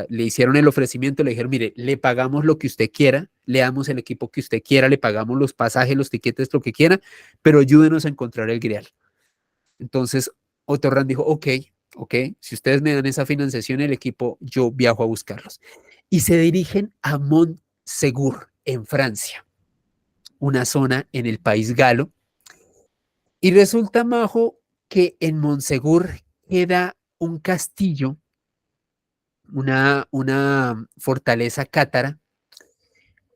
Le hicieron el ofrecimiento, le dijeron, mire, le pagamos lo que usted quiera, le damos el equipo que usted quiera, le pagamos los pasajes, los tiquetes, lo que quiera, pero ayúdenos a encontrar el Grial. Entonces, Otorran dijo, ok, si ustedes me dan esa financiación, el equipo, yo viajo a buscarlos. Y se dirigen a Montsegur, en Francia, una zona en el país galo. Y resulta, Majo, que en Montsegur queda un castillo, una fortaleza cátara,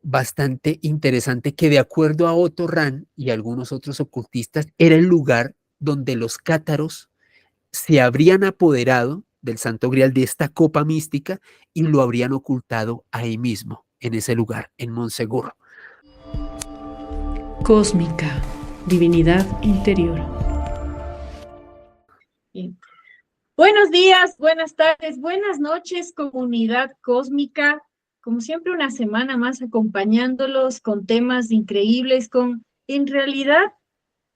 bastante interesante, que de acuerdo a Otto Rahn y algunos otros ocultistas, era el lugar donde los cátaros se habrían apoderado del Santo Grial, de esta copa mística, y lo habrían ocultado ahí mismo, en ese lugar, en Montsegur. Cósmica, divinidad interior. Bien. Buenos días, buenas tardes, buenas noches, comunidad cósmica. Como siempre, una semana más acompañándolos con temas increíbles, en realidad,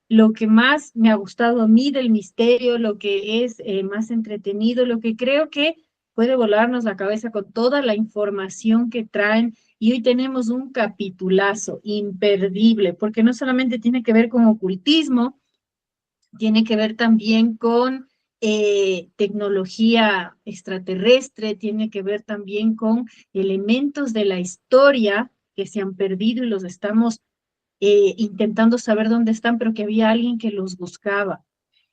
lo que más me ha gustado a mí del misterio, lo que es más entretenido, lo que creo que puede volarnos la cabeza con toda la información que traen. Y hoy tenemos un capitulazo imperdible, porque no solamente tiene que ver con ocultismo, tiene que ver también con tecnología extraterrestre, tiene que ver también con elementos de la historia que se han perdido y los estamos intentando saber dónde están, pero que había alguien que los buscaba.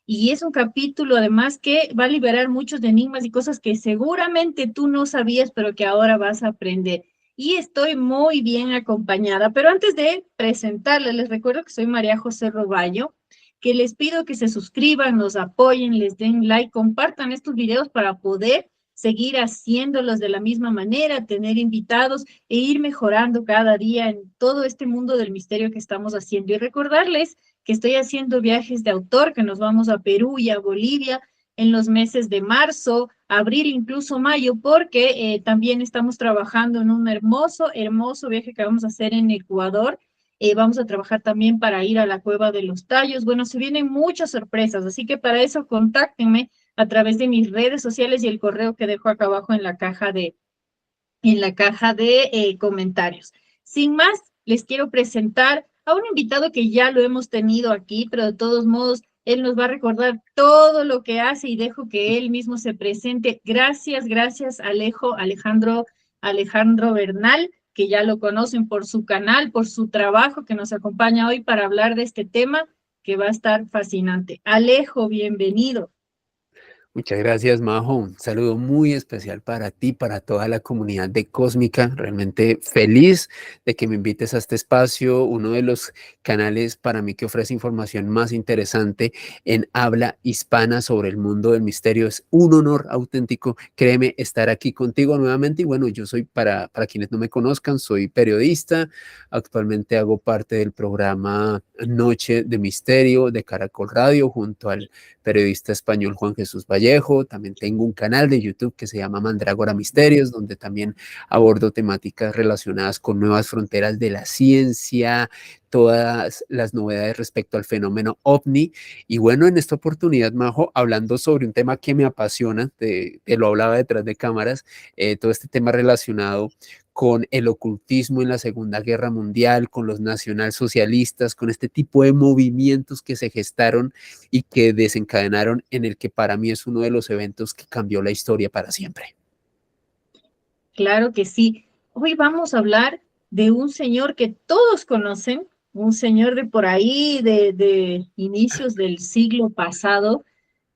Y es un capítulo además que va a liberar muchos de enigmas y cosas que seguramente tú no sabías, pero que ahora vas a aprender. Y estoy muy bien acompañada. Pero antes de presentarles, les recuerdo que soy María José Roballo, que les pido que se suscriban, nos apoyen, les den like, compartan estos videos para poder seguir haciéndolos de la misma manera, tener invitados e ir mejorando cada día en todo este mundo del misterio que estamos haciendo. Y recordarles que estoy haciendo viajes de autor, que nos vamos a Perú y a Bolivia en los meses de marzo, abril, incluso mayo, porque también estamos trabajando en un hermoso, hermoso viaje que vamos a hacer en Ecuador. Vamos a trabajar también para ir a la Cueva de los Tallos. Bueno, se vienen muchas sorpresas, así que para eso contáctenme a través de mis redes sociales y el correo que dejo acá abajo en la caja de comentarios. Sin más, les quiero presentar a un invitado que ya lo hemos tenido aquí, pero de todos modos, él nos va a recordar todo lo que hace y dejo que él mismo se presente. Gracias, Alejandro Bernal, que ya lo conocen por su canal, por su trabajo, que nos acompaña hoy para hablar de este tema que va a estar fascinante. Alejo, bienvenido. Muchas gracias, Majo. Un saludo muy especial para ti, para toda la comunidad de Cósmica. Realmente feliz de que me invites a este espacio, uno de los canales para mí que ofrece información más interesante en habla hispana sobre el mundo del misterio. Es un honor auténtico, créeme, estar aquí contigo nuevamente. Y bueno, yo soy, para quienes no me conozcan, soy periodista. Actualmente hago parte del programa Noche de Misterio de Caracol Radio junto al periodista español Juan Jesús Vallejo. También tengo un canal de YouTube que se llama Mandrágora Misterios, donde también abordo temáticas relacionadas con nuevas fronteras de la ciencia, todas las novedades respecto al fenómeno OVNI. Y bueno, en esta oportunidad, Majo, hablando sobre un tema que me apasiona, te lo hablaba detrás de cámaras, todo este tema relacionado con el ocultismo en la Segunda Guerra Mundial, con los nacionalsocialistas, con este tipo de movimientos que se gestaron y que desencadenaron en el que para mí es uno de los eventos que cambió la historia para siempre. Claro que sí. Hoy vamos a hablar de un señor que todos conocen, un señor de por ahí, de inicios del siglo pasado,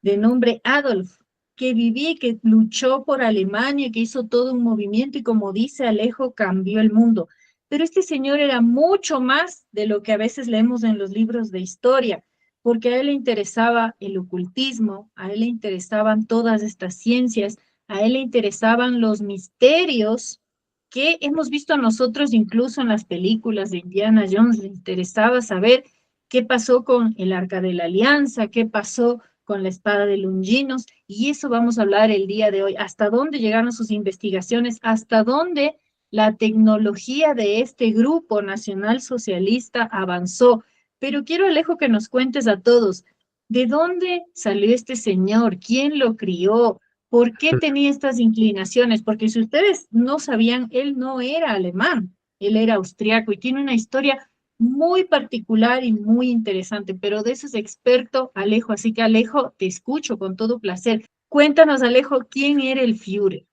de nombre Adolf, que vivía y que luchó por Alemania, que hizo todo un movimiento y como dice Alejo, cambió el mundo. Pero este señor era mucho más de lo que a veces leemos en los libros de historia, porque a él le interesaba el ocultismo, a él le interesaban todas estas ciencias, a él le interesaban los misterios que hemos visto nosotros incluso en las películas de Indiana Jones. Le interesaba saber qué pasó con el Arca de la Alianza, qué pasó con la espada de Longinos, y eso vamos a hablar el día de hoy. ¿Hasta dónde llegaron sus investigaciones? ¿Hasta dónde la tecnología de este grupo nacional socialista avanzó? Pero quiero, Alejo, que nos cuentes a todos, ¿de dónde salió este señor? ¿Quién lo crió? ¿Por qué tenía estas inclinaciones? Porque si ustedes no sabían, él no era alemán, él era austriaco y tiene una historia muy particular y muy interesante, pero de eso es experto Alejo, así que Alejo, te escucho con todo placer. Cuéntanos, Alejo, ¿quién era el Führer?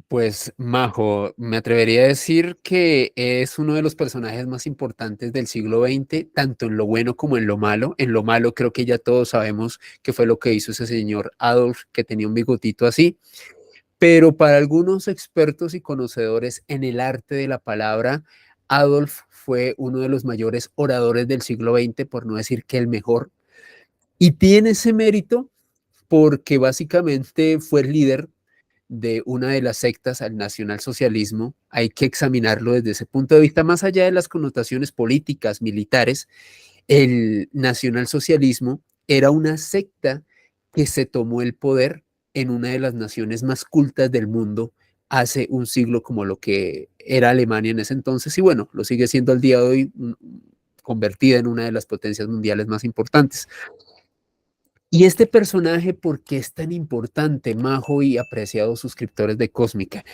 Pues Majo, me atrevería a decir que es uno de los personajes más importantes del siglo XX, tanto en lo bueno como en lo malo. En lo malo creo que ya todos sabemos qué fue lo que hizo ese señor Adolf, que tenía un bigotito así, pero para algunos expertos y conocedores en el arte de la palabra, Adolf fue uno de los mayores oradores del siglo XX, por no decir que el mejor, y tiene ese mérito porque básicamente fue el líder de una de las sectas al nacionalsocialismo. Hay que examinarlo desde ese punto de vista, más allá de las connotaciones políticas, militares. El nacionalsocialismo era una secta que se tomó el poder en una de las naciones más cultas del mundo hace un siglo, como lo que era Alemania en ese entonces, y bueno, lo sigue siendo al día de hoy, convertida en una de las potencias mundiales más importantes. Y este personaje, ¿por qué es tan importante, Majo y apreciados suscriptores de Cósmica?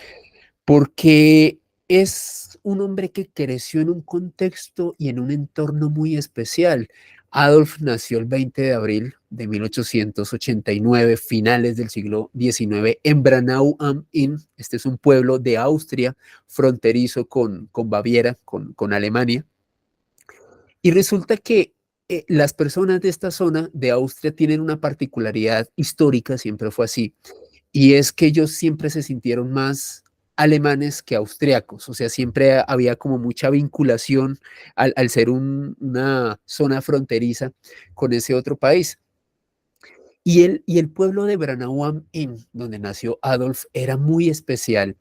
Porque es un hombre que creció en un contexto y en un entorno muy especial. Adolf nació el 20 de abril de 1889, finales del siglo XIX, en Branau am Inn. Este es un pueblo de Austria, fronterizo con Baviera, con Alemania. Y resulta que las personas de esta zona de Austria tienen una particularidad histórica, siempre fue así, y es que ellos siempre se sintieron más alemanes que austriacos, o sea, siempre había como mucha vinculación al ser una zona fronteriza con ese otro país. Y el pueblo de Branau am Inn, donde nació Adolf, era muy especial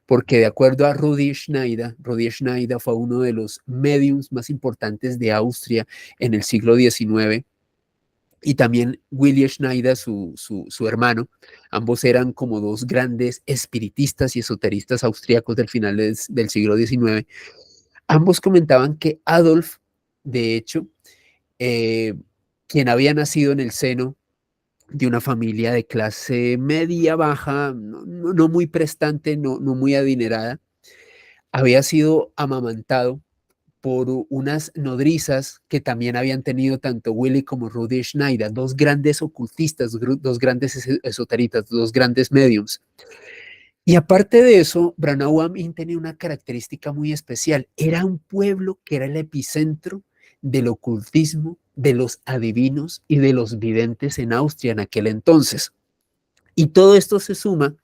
porque de acuerdo a Rudi Schneider fue uno de los mediums más importantes de Austria en el siglo XIX, y también Willy Schneider, su hermano. Ambos eran como dos grandes espiritistas y esoteristas austriacos del final del siglo XIX. Ambos comentaban que Adolf, de hecho, eh, quien había nacido en el seno de una familia de clase media baja, no muy prestante, no muy adinerada, había sido amamantado por unas nodrizas que también habían tenido tanto Willy como Rudy Schneider, dos grandes ocultistas, dos grandes esoteritas, dos grandes mediums. Y aparte de eso, Branau am Inn tenía una característica muy especial. Era un pueblo que era el epicentro del ocultismo, de los adivinos y de los videntes en Austria en aquel entonces. Y todo esto se suma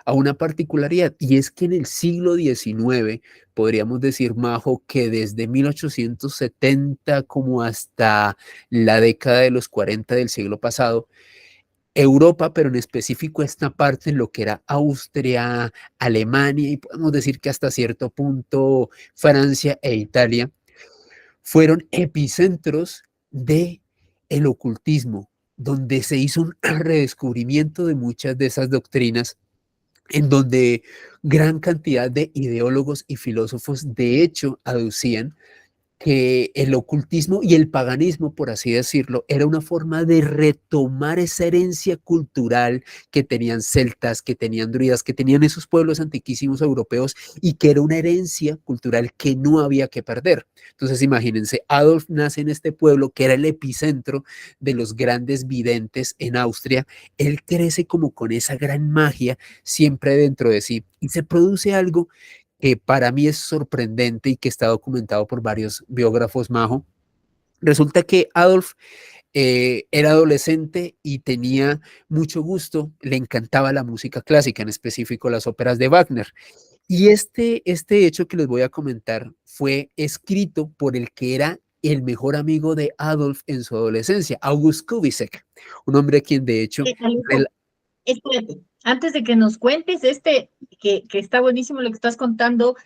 a una particularidad, y es que en el siglo XIX, podríamos decir, Majo, que desde 1870 como hasta la década de los 40 del siglo pasado, Europa, pero en específico esta parte, en lo que era Austria, Alemania y podemos decir que hasta cierto punto Francia e Italia, fueron epicentros de el ocultismo, donde se hizo un redescubrimiento de muchas de esas doctrinas, en donde gran cantidad de ideólogos y filósofos de hecho aducían que el ocultismo y el paganismo, por así decirlo, era una forma de retomar esa herencia cultural que tenían celtas, que tenían druidas, que tenían esos pueblos antiquísimos europeos, y que era una herencia cultural que no había que perder. Entonces imagínense, Adolf nace en este pueblo que era el epicentro de los grandes videntes en Austria. Él crece como con esa gran magia siempre dentro de sí, y se produce algo que para mí es sorprendente y que está documentado por varios biógrafos, Majo. Resulta que Adolf era adolescente y tenía mucho gusto, le encantaba la música clásica, en específico las óperas de Wagner. Y este hecho que les voy a comentar fue escrito por el que era el mejor amigo de Adolf en su adolescencia, August Kubisek, un hombre a quien de hecho... Alejo, espérate, antes de que nos cuentes que está buenísimo lo que estás contando,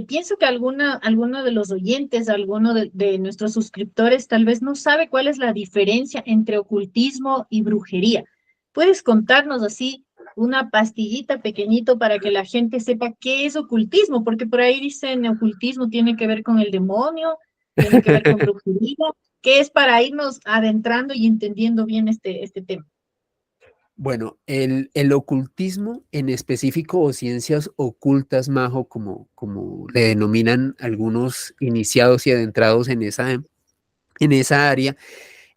pienso que alguno de los oyentes, alguno de nuestros suscriptores tal vez no sabe cuál es la diferencia entre ocultismo y brujería. ¿Puedes contarnos así una pastillita pequeñito para que la gente sepa qué es ocultismo? Porque por ahí dicen ocultismo tiene que ver con el demonio, tiene que ver con brujería. ¿Qué es para irnos adentrando y entendiendo bien este tema? Bueno, el ocultismo en específico o ciencias ocultas, Majo, como le denominan algunos iniciados y adentrados en esa área,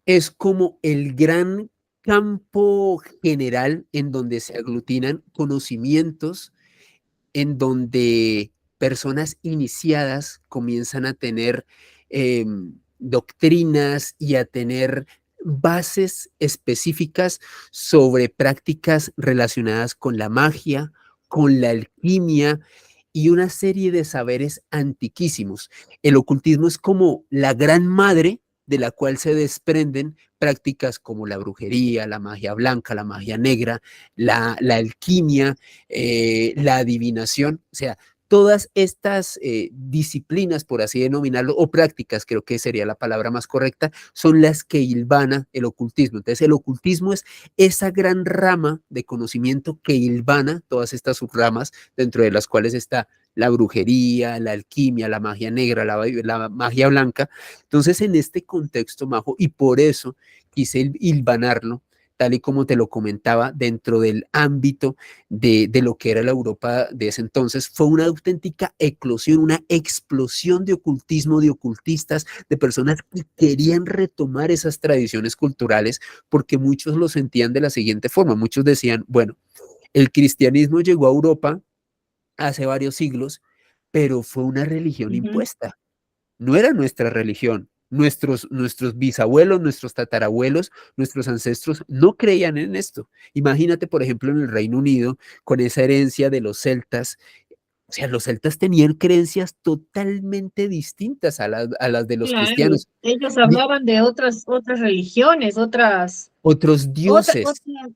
es como el gran campo general en donde se aglutinan conocimientos, en donde personas iniciadas comienzan a tener doctrinas y a tener bases específicas sobre prácticas relacionadas con la magia, con la alquimia y una serie de saberes antiquísimos. El ocultismo es como la gran madre de la cual se desprenden prácticas como la brujería, la magia blanca, la magia negra, la alquimia, la adivinación, o sea, todas estas disciplinas, por así denominarlo, o prácticas, creo que sería la palabra más correcta, son las que hilvana el ocultismo. Entonces, el ocultismo es esa gran rama de conocimiento que hilvana todas estas subramas, dentro de las cuales está la brujería, la alquimia, la magia negra, la magia blanca. Entonces, en este contexto, Majo, y por eso quise hilvanarlo, tal y como te lo comentaba, dentro del ámbito de lo que era la Europa de ese entonces, fue una auténtica eclosión, una explosión de ocultismo, de ocultistas, de personas que querían retomar esas tradiciones culturales, porque muchos lo sentían de la siguiente forma. Muchos decían, bueno, el cristianismo llegó a Europa hace varios siglos, pero fue una religión Ujú. impuesta, no era nuestra religión. Nuestros bisabuelos, nuestros tatarabuelos, nuestros ancestros no creían en esto. Imagínate, por ejemplo, en el Reino Unido, con esa herencia de los celtas. O sea, los celtas tenían creencias totalmente distintas a las de los Claro, cristianos. ellos Ni- hablaban de otras religiones, Otros otra- dioses. otra-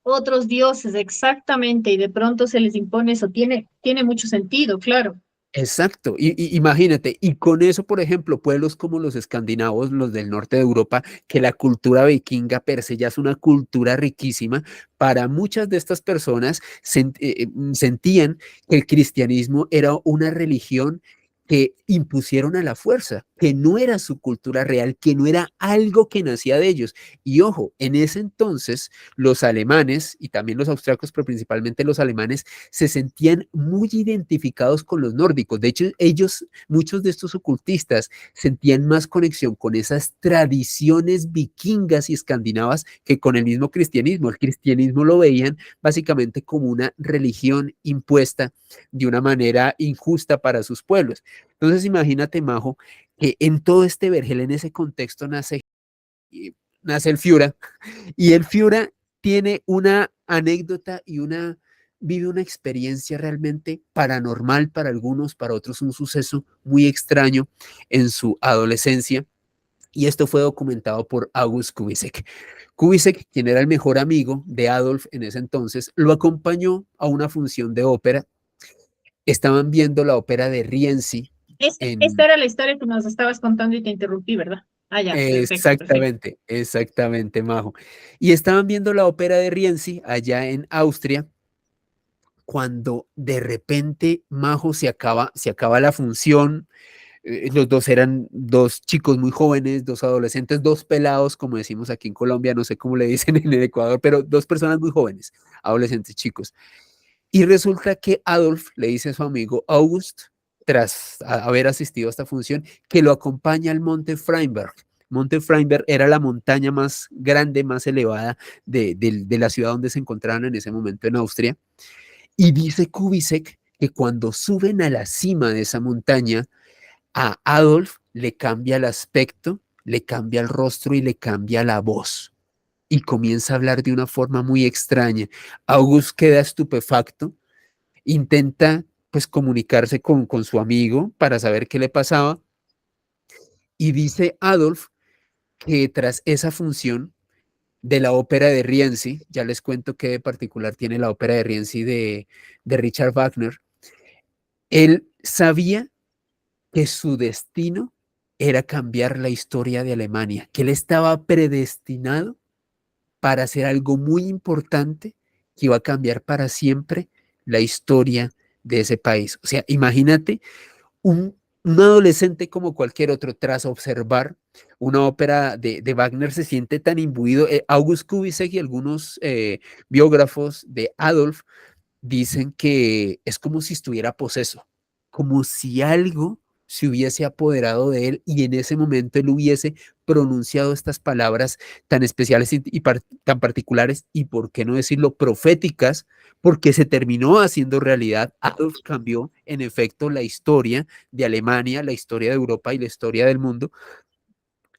otros dioses, exactamente, y de pronto se les impone eso. Tiene mucho sentido, claro. Exacto, imagínate, y con eso, por ejemplo, pueblos como los escandinavos, los del norte de Europa, que la cultura vikinga per se ya es una cultura riquísima, para muchas de estas personas sentían que el cristianismo era una religión que impusieron a la fuerza, que no era su cultura real, que no era algo que nacía de ellos. Y ojo, en ese entonces los alemanes y también los austriacos, pero principalmente los alemanes, se sentían muy identificados con los nórdicos. De hecho, ellos, muchos de estos ocultistas, sentían más conexión con esas tradiciones vikingas y escandinavas que con el mismo cristianismo. El cristianismo lo veían básicamente como una religión impuesta de una manera injusta para sus pueblos. Entonces, imagínate, Majo, que en todo este vergel, en ese contexto, nace el Fiura, y el Fiura tiene una anécdota vive una experiencia realmente paranormal para algunos, para otros un suceso muy extraño en su adolescencia, y esto fue documentado por August Kubisek. Kubisek, quien era el mejor amigo de Adolf en ese entonces, lo acompañó a una función de ópera. Estaban viendo la ópera de Rienzi Esta en... era la historia que nos estabas contando y te interrumpí, ¿verdad? Ah, ya, perfecto, perfecto. Exactamente, exactamente, Majo. Y estaban viendo la ópera de Rienzi allá en Austria, cuando de repente, Majo, se acaba la función. Los dos eran dos chicos muy jóvenes, dos adolescentes, dos pelados, como decimos aquí en Colombia, no sé cómo le dicen en el Ecuador, pero dos personas muy jóvenes, adolescentes chicos. Y resulta que Adolf le dice a su amigo August, tras haber asistido a esta función, que lo acompaña al Monte Freinberg. Monte Freinberg era la montaña más grande, más elevada de la ciudad donde se encontraban en ese momento en Austria. Y dice Kubisek que cuando suben a la cima de esa montaña, a Adolf le cambia el aspecto, le cambia el rostro y le cambia la voz. Y comienza a hablar de una forma muy extraña. August queda estupefacto, intenta pues comunicarse con su amigo para saber qué le pasaba, y dice Adolf que tras esa función de la ópera de Rienzi, ya les cuento qué de particular tiene la ópera de Rienzi de Richard Wagner, él sabía que su destino era cambiar la historia de Alemania, que él estaba predestinado para hacer algo muy importante que iba a cambiar para siempre la historia de ese país. O sea, imagínate un Un adolescente como cualquier otro, tras observar una ópera de Wagner, se siente tan imbuido. August Kubisek y algunos biógrafos de Adolf dicen que es como si estuviera poseso, como si algo se hubiese apoderado de él y en ese momento él hubiese pronunciado estas palabras tan especiales tan particulares y, por qué no decirlo, proféticas, porque se terminó haciendo realidad. Adolf cambió, en efecto, la historia de Alemania, la historia de Europa y la historia del mundo.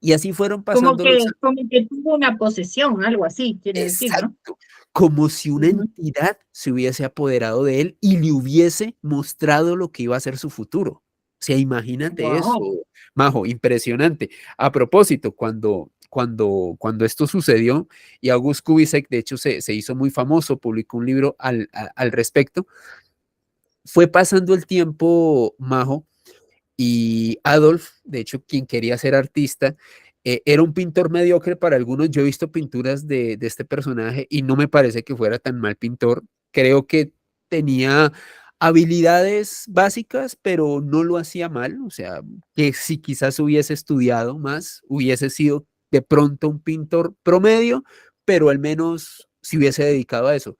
Y así fueron pasando los años. Como que tuvo una posesión, algo así, quiere decir, ¿no? Exacto, como si una Ujú. entidad se hubiese apoderado de él y le hubiese mostrado lo que iba a ser su futuro. O sea, imagínate eso, Wow. Majo, impresionante. A propósito, cuando esto sucedió, y August Kubisek, de hecho, se hizo muy famoso, publicó un libro al respecto, fue pasando el tiempo, Majo, y Adolf, de hecho, quien quería ser artista, era un pintor mediocre para algunos. Yo he visto pinturas de este personaje y no me parece que fuera tan mal pintor. Creo que tenía habilidades básicas, pero no lo hacía mal. O sea, que si quizás hubiese estudiado más, hubiese sido de pronto un pintor promedio, pero al menos si hubiese dedicado a eso.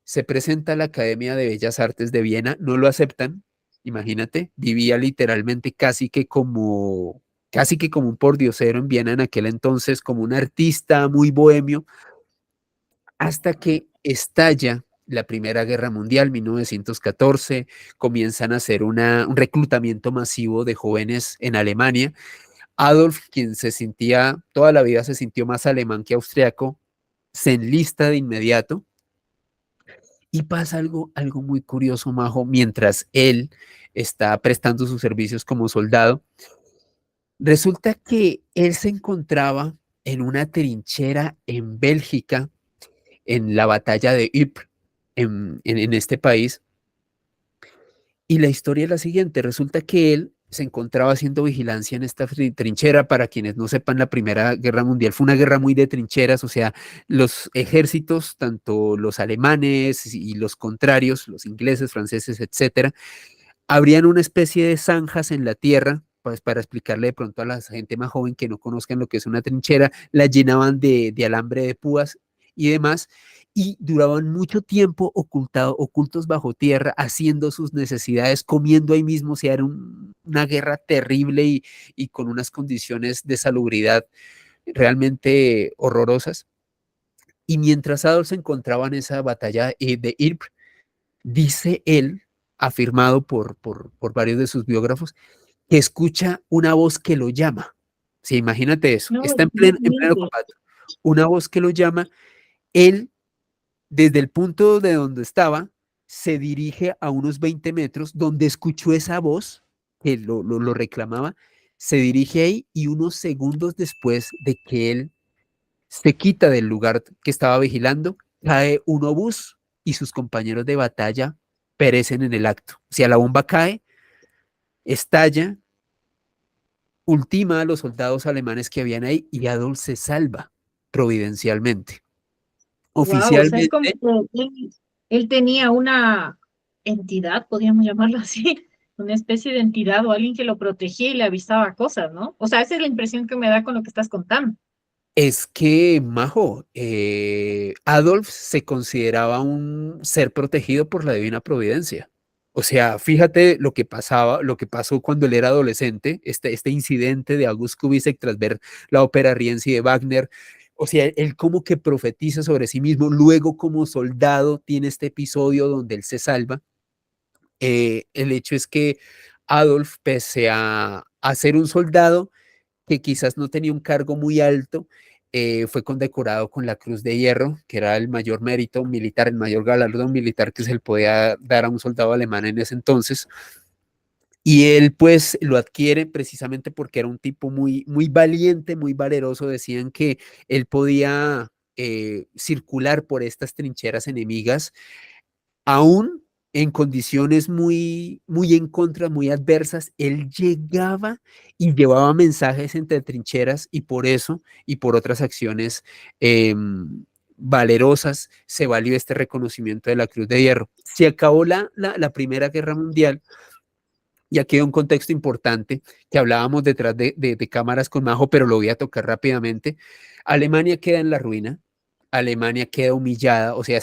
Se presenta a la Academia de Bellas Artes de Viena, no lo aceptan, imagínate, vivía literalmente casi que como un pordiosero en Viena en aquel entonces, como un artista muy bohemio, hasta que estalla la Primera Guerra Mundial, 1914, comienzan a hacer un reclutamiento masivo de jóvenes en Alemania. Adolf, quien toda la vida se sintió más alemán que austriaco, se enlista de inmediato. Y pasa algo muy curioso, Majo, mientras él está prestando sus servicios como soldado. Resulta que él se encontraba en una trinchera en Bélgica, en la batalla de Ypres, en este país. Y la historia es la siguiente, resulta que él se encontraba haciendo vigilancia en esta trinchera. Para quienes no sepan, la Primera Guerra Mundial fue una guerra muy de trincheras, o sea, los ejércitos, tanto los alemanes y los contrarios, los ingleses, franceses, etcétera, abrían una especie de zanjas en la tierra, pues para explicarle de pronto a la gente más joven que no conozcan lo que es una trinchera, la llenaban de alambre de púas y demás, y duraban mucho tiempo ocultos bajo tierra, haciendo sus necesidades, comiendo ahí mismo. O sea, era una guerra terrible y con unas condiciones de salubridad realmente horrorosas. Y mientras Adolf se encontraba en esa batalla de Ypres, dice él, afirmado por varios de sus biógrafos, que escucha una voz que lo llama. Sí, imagínate eso, No, está en pleno imagínate. combate, una voz que lo llama. Él, desde el punto de donde estaba, se dirige a unos 20 metros, donde escuchó esa voz que lo reclamaba, se dirige ahí y unos segundos después de que él se quita del lugar que estaba vigilando, cae un obús y sus compañeros de batalla perecen en el acto. O sea, la bomba cae, estalla, ultima a los soldados alemanes que habían ahí y Adolf se salva providencialmente. Wow, o sea, es como Oficialmente, que él tenía una entidad, podríamos llamarlo así, una especie de entidad o alguien que lo protegía y le avisaba cosas, ¿no? O sea, esa es la impresión que me da con lo que estás contando. es que, Majo, Adolf se consideraba un ser protegido por la divina providencia. O sea, fíjate lo que pasaba, lo que pasó cuando él era adolescente, este incidente de August Kubisek tras ver la ópera Rienzi de Wagner. O sea, él como que profetiza sobre sí mismo. Luego, como soldado, tiene este episodio donde él se salva. El hecho es que Adolf, pese a ser un soldado, que quizás no tenía un cargo muy alto, fue condecorado con la Cruz de Hierro, que era el mayor mérito militar, el mayor galardón militar que se le podía dar a un soldado alemán en ese entonces. Y él pues lo adquiere precisamente porque era un tipo muy valiente, muy valeroso. Decían que él podía circular por estas trincheras enemigas aún en condiciones muy en contra, muy adversas. Él llegaba y llevaba mensajes entre trincheras y por eso y por otras acciones valerosas se valió este reconocimiento de la Cruz de Hierro. Se acabó la Primera Guerra Mundial Y aquí hay un contexto importante que hablábamos detrás de cámaras con Majo, pero lo voy a tocar rápidamente. Alemania queda en la ruina, Alemania queda humillada, o sea,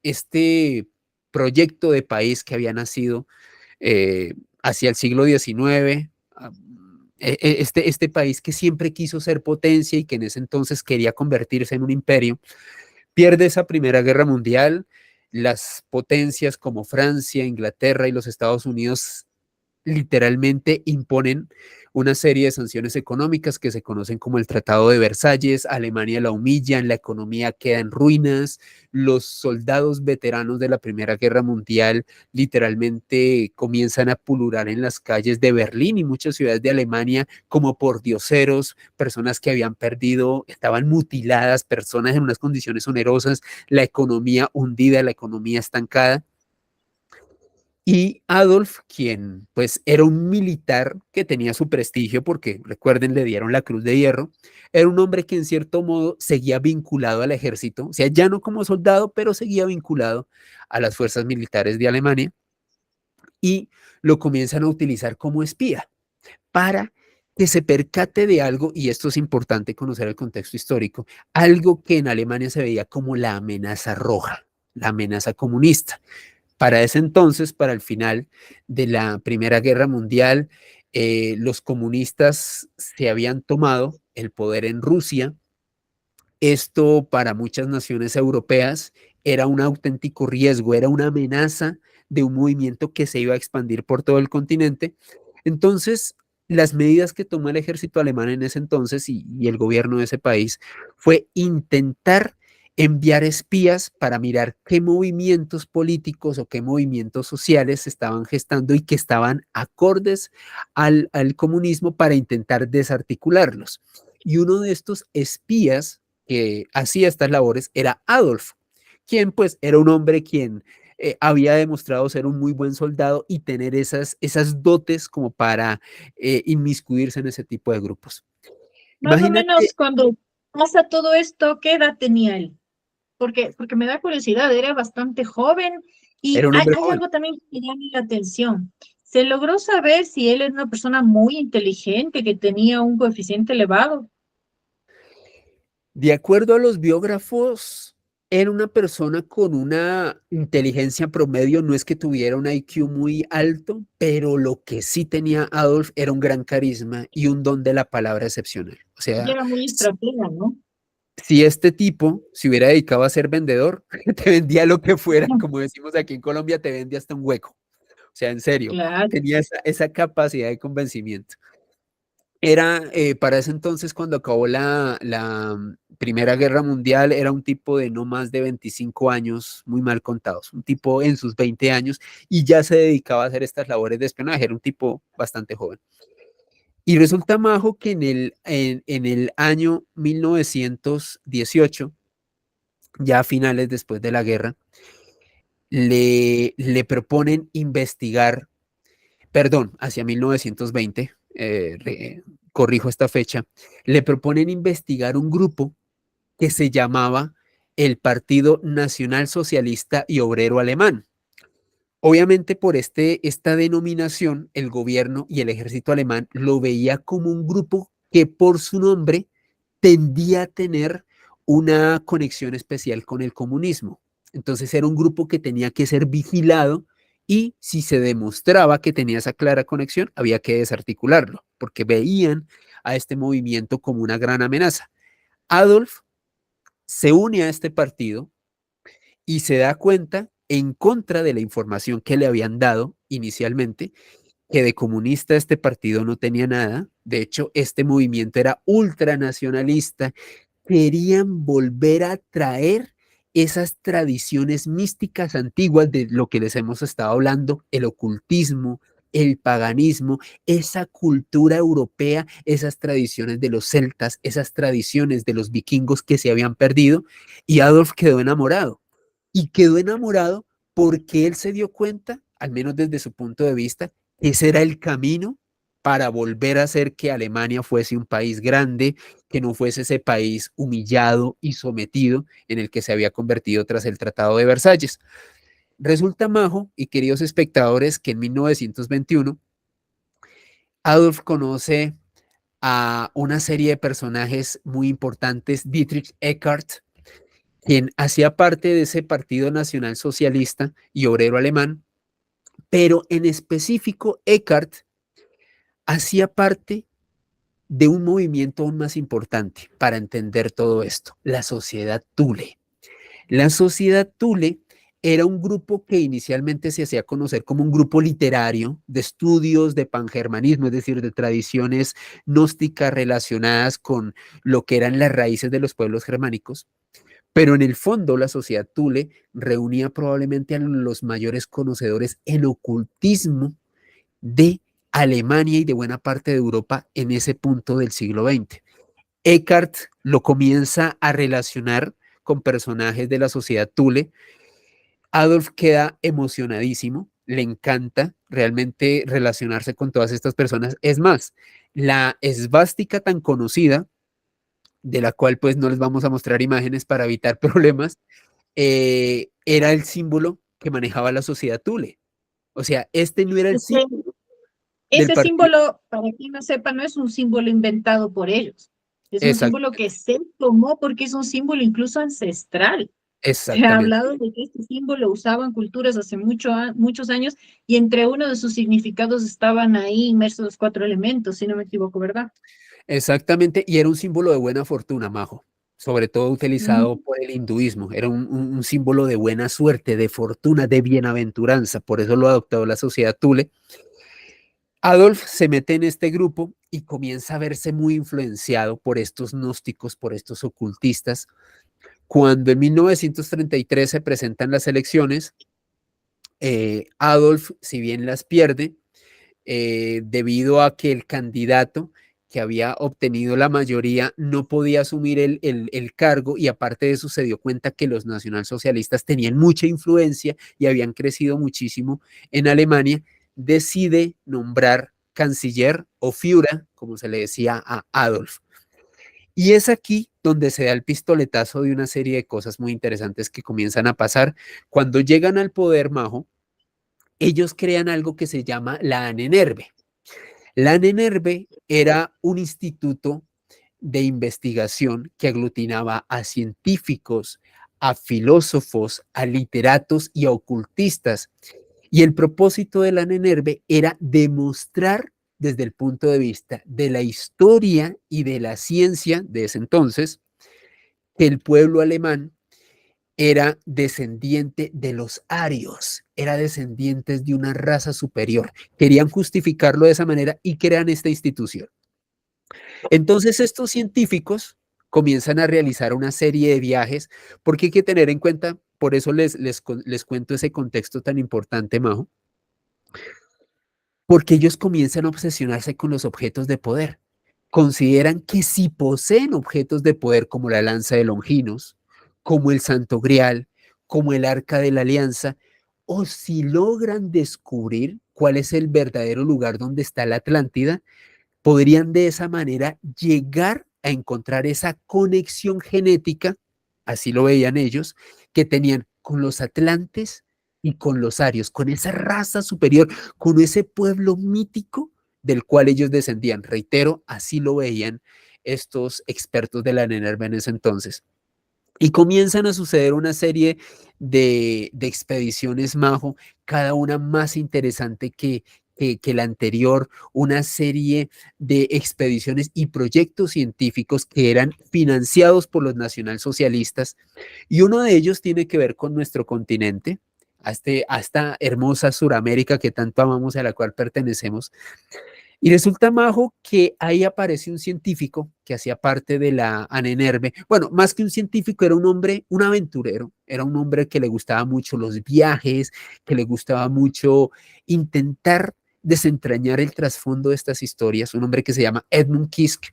este proyecto de país que había nacido hacia el siglo XIX, este país que siempre quiso ser potencia y que en ese entonces quería convertirse en un imperio, pierde esa Primera Guerra Mundial. Las potencias como Francia, Inglaterra y los Estados Unidos literalmente imponen una serie de sanciones económicas que se conocen como el Tratado de Versalles. Alemania la humillan, la economía queda en ruinas, los soldados veteranos de la Primera Guerra Mundial literalmente comienzan a pulular en las calles de Berlín y muchas ciudades de Alemania como pordioseros, personas que habían perdido, estaban mutiladas, personas en unas condiciones onerosas, la economía hundida, la economía estancada. Y Adolf, quien pues era un militar que tenía su prestigio, porque recuerden, le dieron la Cruz de Hierro, era un hombre que en cierto modo seguía vinculado al ejército, o sea, ya no como soldado, pero seguía vinculado a las fuerzas militares de Alemania, y lo comienzan a utilizar como espía para que se percate de algo, y esto es importante conocer el contexto histórico, algo que en Alemania se veía como la amenaza roja, la amenaza comunista. Para ese entonces, para el final de la Primera Guerra Mundial, los comunistas se habían tomado el poder en Rusia. Esto para muchas naciones europeas era un auténtico riesgo, era una amenaza de un movimiento que se iba a expandir por todo el continente. Entonces, las medidas que tomó el ejército alemán en ese entonces y el gobierno de ese país fue intentar enviar espías para mirar qué movimientos políticos o qué movimientos sociales se estaban gestando y que estaban acordes al comunismo para intentar desarticularlos. Y uno de estos espías que hacía estas labores era Adolf, quien pues era un hombre quien había demostrado ser un muy buen soldado y tener esas dotes como para inmiscuirse en ese tipo de grupos. Más o Imagínate, menos cuando pasa todo esto, ¿qué edad tenía él? Porque me da curiosidad, era bastante joven y era un hay, hombre hay joven. algo también que me llama la atención. ¿Se logró saber si él era una persona muy inteligente, que tenía un coeficiente elevado? De acuerdo a los biógrafos, era una persona con una inteligencia promedio, no es que tuviera un IQ muy alto, pero lo que sí tenía Adolf era un gran carisma y un don de la palabra excepcional. O Y sea, era muy estratega, ¿no? si este tipo se hubiera dedicado a ser vendedor, te vendía lo que fuera, como decimos aquí en Colombia, te vendía hasta un hueco. O sea, en serio, Claro. tenía esa capacidad de convencimiento. Era para ese entonces, cuando acabó la Primera Guerra Mundial, era un tipo de no más de 25 años, muy mal contados, un tipo en sus 20 años y ya se dedicaba a hacer estas labores de espionaje, era un tipo bastante joven. Y resulta, Majo, que en el año 1918, ya a finales después de la guerra, le proponen investigar, perdón, hacia 1920, corrijo esta fecha, le proponen investigar un grupo que se llamaba el Partido Nacional Socialista y Obrero Alemán. Obviamente por esta denominación, el gobierno y el ejército alemán lo veía como un grupo que por su nombre tendía a tener una conexión especial con el comunismo. Entonces era un grupo que tenía que ser vigilado y si se demostraba que tenía esa clara conexión, había que desarticularlo, porque veían a este movimiento como una gran amenaza. Adolf se une a este partido y se da cuenta, en contra de la información que le habían dado inicialmente, que de comunista este partido no tenía nada. De hecho, este movimiento era ultranacionalista. Querían volver a traer esas tradiciones místicas antiguas de lo que les hemos estado hablando, el ocultismo, el paganismo, esa cultura europea, esas tradiciones de los celtas, esas tradiciones de los vikingos que se habían perdido, y Adolf quedó enamorado. Y quedó enamorado porque él se dio cuenta, al menos desde su punto de vista, que ese era el camino para volver a hacer que Alemania fuese un país grande, que no fuese ese país humillado y sometido en el que se había convertido tras el Tratado de Versalles. Resulta, Majo y queridos espectadores, que en 1921 Adolf conoce a una serie de personajes muy importantes, Dietrich Eckart, quien hacía parte de ese partido nacional socialista y obrero alemán, pero en específico Eckart hacía parte de un movimiento aún más importante para entender todo esto, la Sociedad Thule. La Sociedad Thule era un grupo que inicialmente se hacía conocer como un grupo literario de estudios de pangermanismo, es decir, de tradiciones gnósticas relacionadas con lo que eran las raíces de los pueblos germánicos. Pero en el fondo, la Sociedad Thule reunía probablemente a los mayores conocedores en ocultismo de Alemania y de buena parte de Europa en ese punto del siglo XX. Eckart lo comienza a relacionar con personajes de la Sociedad Thule. Adolf queda emocionadísimo, le encanta realmente relacionarse con todas estas personas. Es más, la esvástica tan conocida, de la cual pues no les vamos a mostrar imágenes para evitar problemas, era el símbolo que manejaba la Sociedad Thule. O sea, este no era el Ese, símbolo del ese partido. símbolo, para quien no sepa, no es un símbolo inventado por ellos. Es un símbolo Exactamente, que se tomó porque es un símbolo incluso ancestral. Se ha exactamente. hablado de que este símbolo usaban culturas hace muchos años y entre uno de sus significados estaban ahí inmersos los 4 elementos, si no me equivoco, ¿verdad? Exactamente, y era un símbolo de buena fortuna, Majo, sobre todo utilizado Mm. por el hinduismo. Era un símbolo de buena suerte, de fortuna, de bienaventuranza. Por eso lo adoptó la Sociedad Thule. Adolf se mete en este grupo y comienza a verse muy influenciado por estos gnósticos, por estos ocultistas. Cuando en 1933 se presentan las elecciones, Adolf, si bien las pierde, debido a que el candidato que había obtenido la mayoría no podía asumir el cargo, y aparte de eso se dio cuenta que los nacionalsocialistas tenían mucha influencia y habían crecido muchísimo en Alemania, decide nombrar canciller o Führer, como se le decía a Adolf. Y es aquí donde se da el pistoletazo de una serie de cosas muy interesantes que comienzan a pasar. Cuando llegan al poder, Majo, ellos crean algo que se llama la ANENERVE. La ANENERVE era un instituto de investigación que aglutinaba a científicos, a filósofos, a literatos y a ocultistas. Y el propósito de la ANENERVE era demostrar desde el punto de vista de la historia y de la ciencia de ese entonces que el pueblo alemán era descendiente de los arios, era descendientes de una raza superior. Querían justificarlo de esa manera y crean esta institución. Entonces estos científicos comienzan a realizar una serie de viajes, porque hay que tener en cuenta, por eso les cuento ese contexto tan importante, Majo, porque ellos comienzan a obsesionarse con los objetos de poder. Consideran que si poseen objetos de poder como la lanza de Longinos, como el Santo Grial, como el Arca de la Alianza, o si logran descubrir cuál es el verdadero lugar donde está la Atlántida, podrían de esa manera llegar a encontrar esa conexión genética, así lo veían ellos, que tenían con los atlantes y con los arios, con esa raza superior, con ese pueblo mítico del cual ellos descendían. Reitero, así lo veían estos expertos de la NENERVA en ese entonces. Y comienzan a suceder una serie de expediciones, Majo, cada una más interesante que la anterior, una serie de expediciones y proyectos científicos que eran financiados por los nacionalsocialistas, y uno de ellos tiene que ver con nuestro continente, a esta hermosa Suramérica que tanto amamos, a la cual pertenecemos. Y resulta, Majo, que ahí aparece un científico que hacía parte de la ANENERVE. Bueno, más que un científico, era un hombre, un aventurero, era un hombre que le gustaba mucho los viajes, que le gustaba mucho intentar desentrañar el trasfondo de estas historias, un hombre que se llama Edmund Kisk.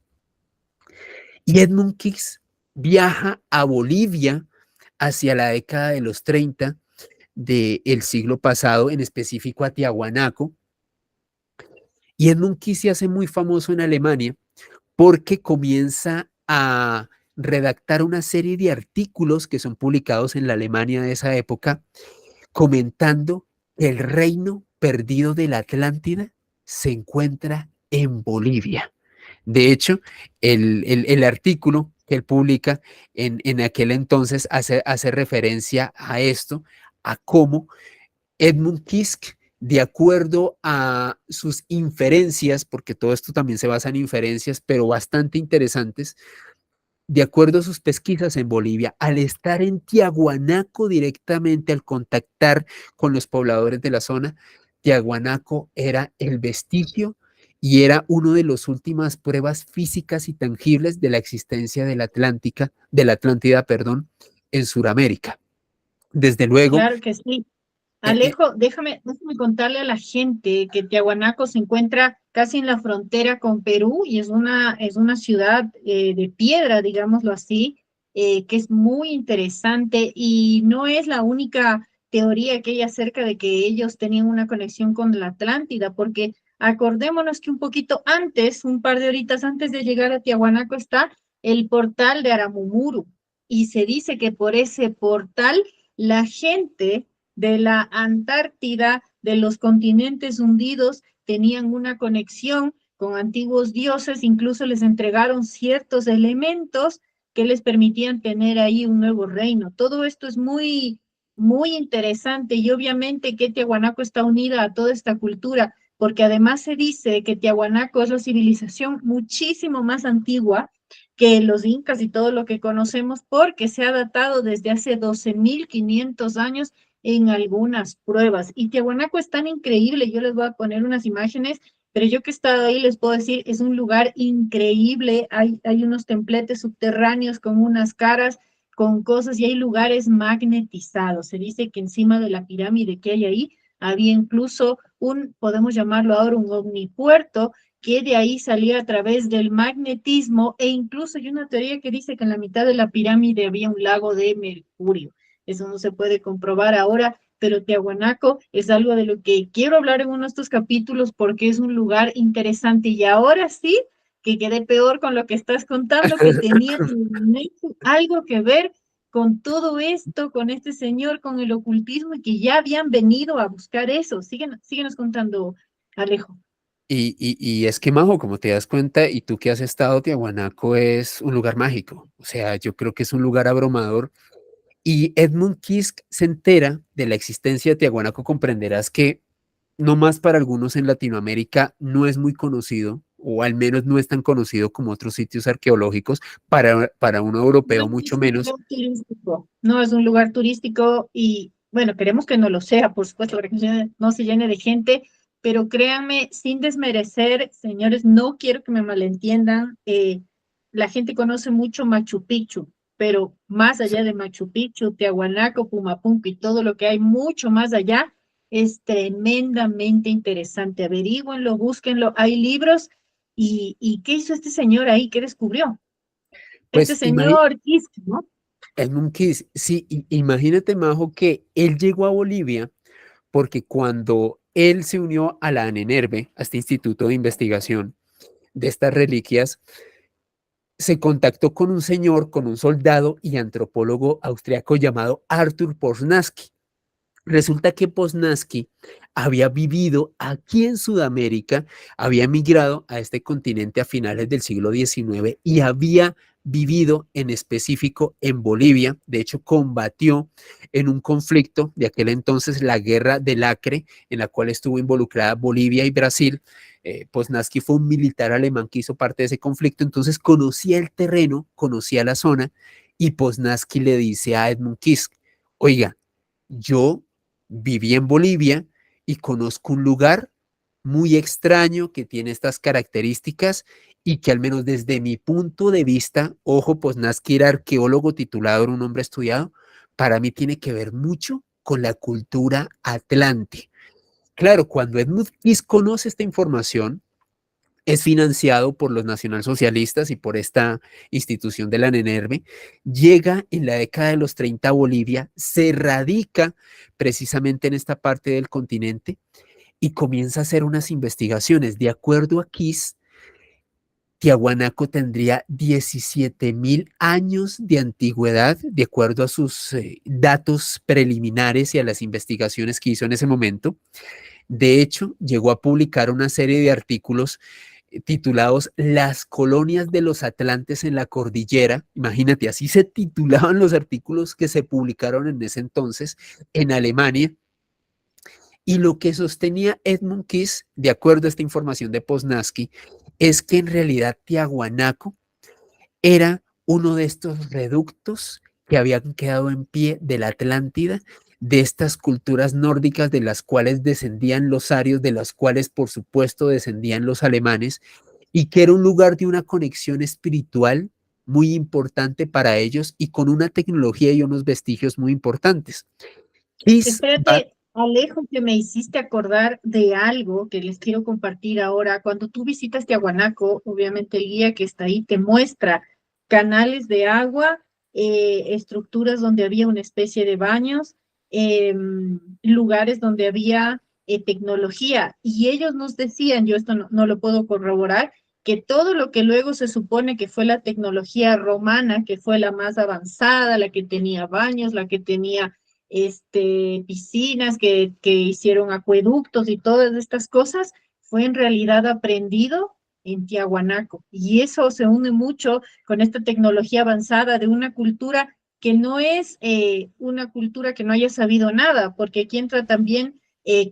Y Edmund Kisk viaja a Bolivia hacia la década de los 30 del siglo pasado, en específico a Tiahuanaco. Y Edmund Kisk se hace muy famoso en Alemania porque comienza a redactar una serie de artículos que son publicados en la Alemania de esa época, comentando que el reino perdido de la Atlántida se encuentra en Bolivia. De hecho, el artículo que él publica en aquel entonces hace referencia a esto, a cómo Edmund Kisk, de acuerdo a sus inferencias, porque todo esto también se basa en inferencias, pero bastante interesantes, de acuerdo a sus pesquisas en Bolivia, al estar en Tiahuanaco directamente, al contactar con los pobladores de la zona, Tiahuanaco era el vestigio y era una de las últimas pruebas físicas y tangibles de la existencia de la Atlántida, perdón, en Sudamérica. Desde luego, Claro que sí. eh, eh, Alejo, déjame contarle a la gente que Tiahuanaco se encuentra casi en la frontera con Perú y es una ciudad de piedra, digámoslo así, que es muy interesante y no es la única teoría que hay acerca de que ellos tenían una conexión con la Atlántida, porque acordémonos que un poquito antes, un par de horitas antes de llegar a Tiahuanaco está el portal de Aramumuru y se dice que por ese portal la gente de la Antártida, de los continentes hundidos, tenían una conexión con antiguos dioses, incluso les entregaron ciertos elementos que les permitían tener ahí un nuevo reino. Todo esto es muy interesante y obviamente que Tiahuanaco está unida a toda esta cultura, porque además se dice que Tiahuanaco es la civilización muchísimo más antigua que los incas y todo lo que conocemos, porque se ha datado desde hace 12.500 años en algunas pruebas. Y Tiahuanaco es tan increíble, yo les voy a poner unas imágenes, pero yo que he estado ahí les puedo decir, es un lugar increíble, hay unos templetes subterráneos con unas caras, con cosas, y hay lugares magnetizados. Se dice que encima de la pirámide que hay ahí, había incluso podemos llamarlo ahora un omnipuerto, que de ahí salía a través del magnetismo, e incluso hay una teoría que dice que en la mitad de la pirámide había un lago de mercurio. Eso no se puede comprobar ahora, pero Tiahuanaco es algo de lo que quiero hablar en uno de estos capítulos porque es un lugar interesante. Y ahora sí, que quedé peor con lo que estás contando, que tenía algo que ver con todo esto, con este señor, con el ocultismo, y que ya habían venido a buscar eso. Síguenos contando, Alejo. y es que, Majo, como te das cuenta, y tú que has estado, Tiahuanaco es un lugar mágico. O sea, yo creo que es un lugar abrumador. Y Edmund Kisk se entera de la existencia de Tiahuanaco, comprenderás que no más para algunos en Latinoamérica no es muy conocido, o al menos no es tan conocido como otros sitios arqueológicos, para un No europeo es mucho un menos. lugar turístico, no es un lugar turístico y bueno, queremos que no lo sea, por supuesto, para que no se llene de gente, pero créanme, sin desmerecer, señores, no quiero que me malentiendan, la gente conoce mucho Machu Picchu, pero más allá de Machu Picchu, Tiahuanaco, Pumapunku y todo lo que hay mucho más allá, es tremendamente interesante. Averígüenlo, búsquenlo, hay libros y ¿qué hizo este señor ahí? ¿Qué descubrió? Este Pues imagínate, señor Kisk, ¿no? Edmund Kisk, sí, imagínate, Majo, que él llegó a Bolivia porque cuando él se unió a la ANENERVE, a este instituto de investigación de estas reliquias, se contactó con un señor, con un soldado y antropólogo austriaco llamado Arthur Poznański. Resulta que Poznański había vivido aquí en Sudamérica, había emigrado a este continente a finales del siglo XIX y había vivido en específico en Bolivia. De hecho, combatió en un conflicto de aquel entonces, la Guerra del Acre, en la cual estuvo involucrada Bolivia y Brasil. Poznański fue un militar alemán que hizo parte de ese conflicto, entonces conocía el terreno, conocía la zona, y Poznański le dice a Edmund Kisk: oiga, yo viví en Bolivia y conozco un lugar muy extraño que tiene estas características y que, al menos desde mi punto de vista, ojo, pues Nazca era arqueólogo titulado, era un hombre estudiado, para mí tiene que ver mucho con la cultura atlante. Claro, cuando Edmund Kiss conoce esta información, es financiado por los nacionalsocialistas y por esta institución de la NENERVE, llega en la década de los 30 a Bolivia, se radica precisamente en esta parte del continente y comienza a hacer unas investigaciones. De acuerdo a Kiss, Tiahuanaco tendría 17.000 años de antigüedad, de acuerdo a sus datos preliminares y a las investigaciones que hizo en ese momento. De hecho, llegó a publicar una serie de artículos titulados Las colonias de los atlantes en la cordillera. Imagínate, así se titulaban los artículos que se publicaron en ese entonces en Alemania. Y lo que sostenía Edmund Keith, de acuerdo a esta información de Poznański, es que en realidad Tiahuanaco era uno de estos reductos que habían quedado en pie de la Atlántida, de estas culturas nórdicas de las cuales descendían los arios, de las cuales por supuesto descendían los alemanes, y que era un lugar de una conexión espiritual muy importante para ellos y con una tecnología y unos vestigios muy importantes. Espérate, Alejo, que me hiciste acordar de algo que les quiero compartir ahora. Cuando tú visitas Tiahuanaco, obviamente el guía que está ahí te muestra canales de agua, estructuras donde había una especie de baños, lugares donde había tecnología. Y ellos nos decían, yo esto no lo puedo corroborar, que todo lo que luego se supone que fue la tecnología romana, que fue la más avanzada, la que tenía baños, la que tenía piscinas, que hicieron acueductos y todas estas cosas, fue en realidad aprendido en Tiahuanaco. Y eso se une mucho con esta tecnología avanzada de una cultura que no es una cultura que no haya sabido nada, porque aquí entra también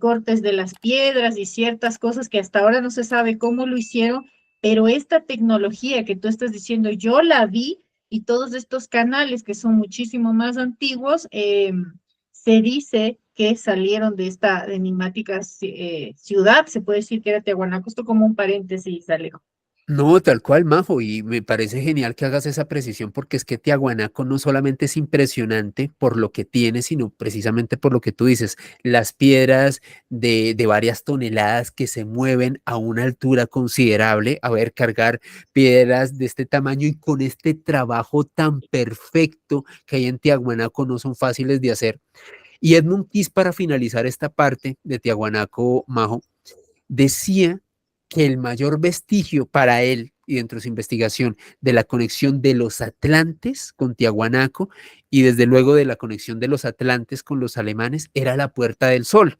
cortes de las piedras y ciertas cosas que hasta ahora no se sabe cómo lo hicieron, pero esta tecnología que tú estás diciendo, yo la vi y todos estos canales que son muchísimo más antiguos, se dice que salieron de esta enigmática ciudad, se puede decir que era Tiahuanaco, esto como un paréntesis, Alejo. No, tal cual, Majo, y me parece genial que hagas esa precisión porque es que Tiahuanaco no solamente es impresionante por lo que tiene, sino precisamente por lo que tú dices, las piedras de varias toneladas que se mueven a una altura considerable, a ver, cargar piedras de este tamaño y con este trabajo tan perfecto que hay en Tiahuanaco no son fáciles de hacer. Y Edmund Keith, para finalizar esta parte de Tiahuanaco, Majo, decía que el mayor vestigio para él y dentro de su investigación de la conexión de los atlantes con Tiahuanaco y desde luego de la conexión de los atlantes con los alemanes era la Puerta del Sol.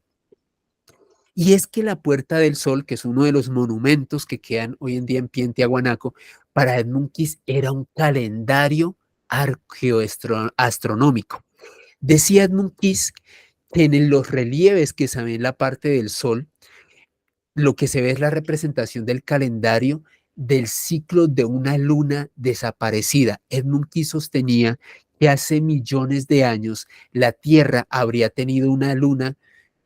Y es que la Puerta del Sol, que es uno de los monumentos que quedan hoy en día en pie en Tiahuanaco, para Edmund Keith era un calendario arqueoastronómico. Decía Edmund Keith que en los relieves que se ven en la parte del Sol, lo que se ve es la representación del calendario del ciclo de una luna desaparecida. Edmund Keith sostenía que hace millones de años la Tierra habría tenido una luna,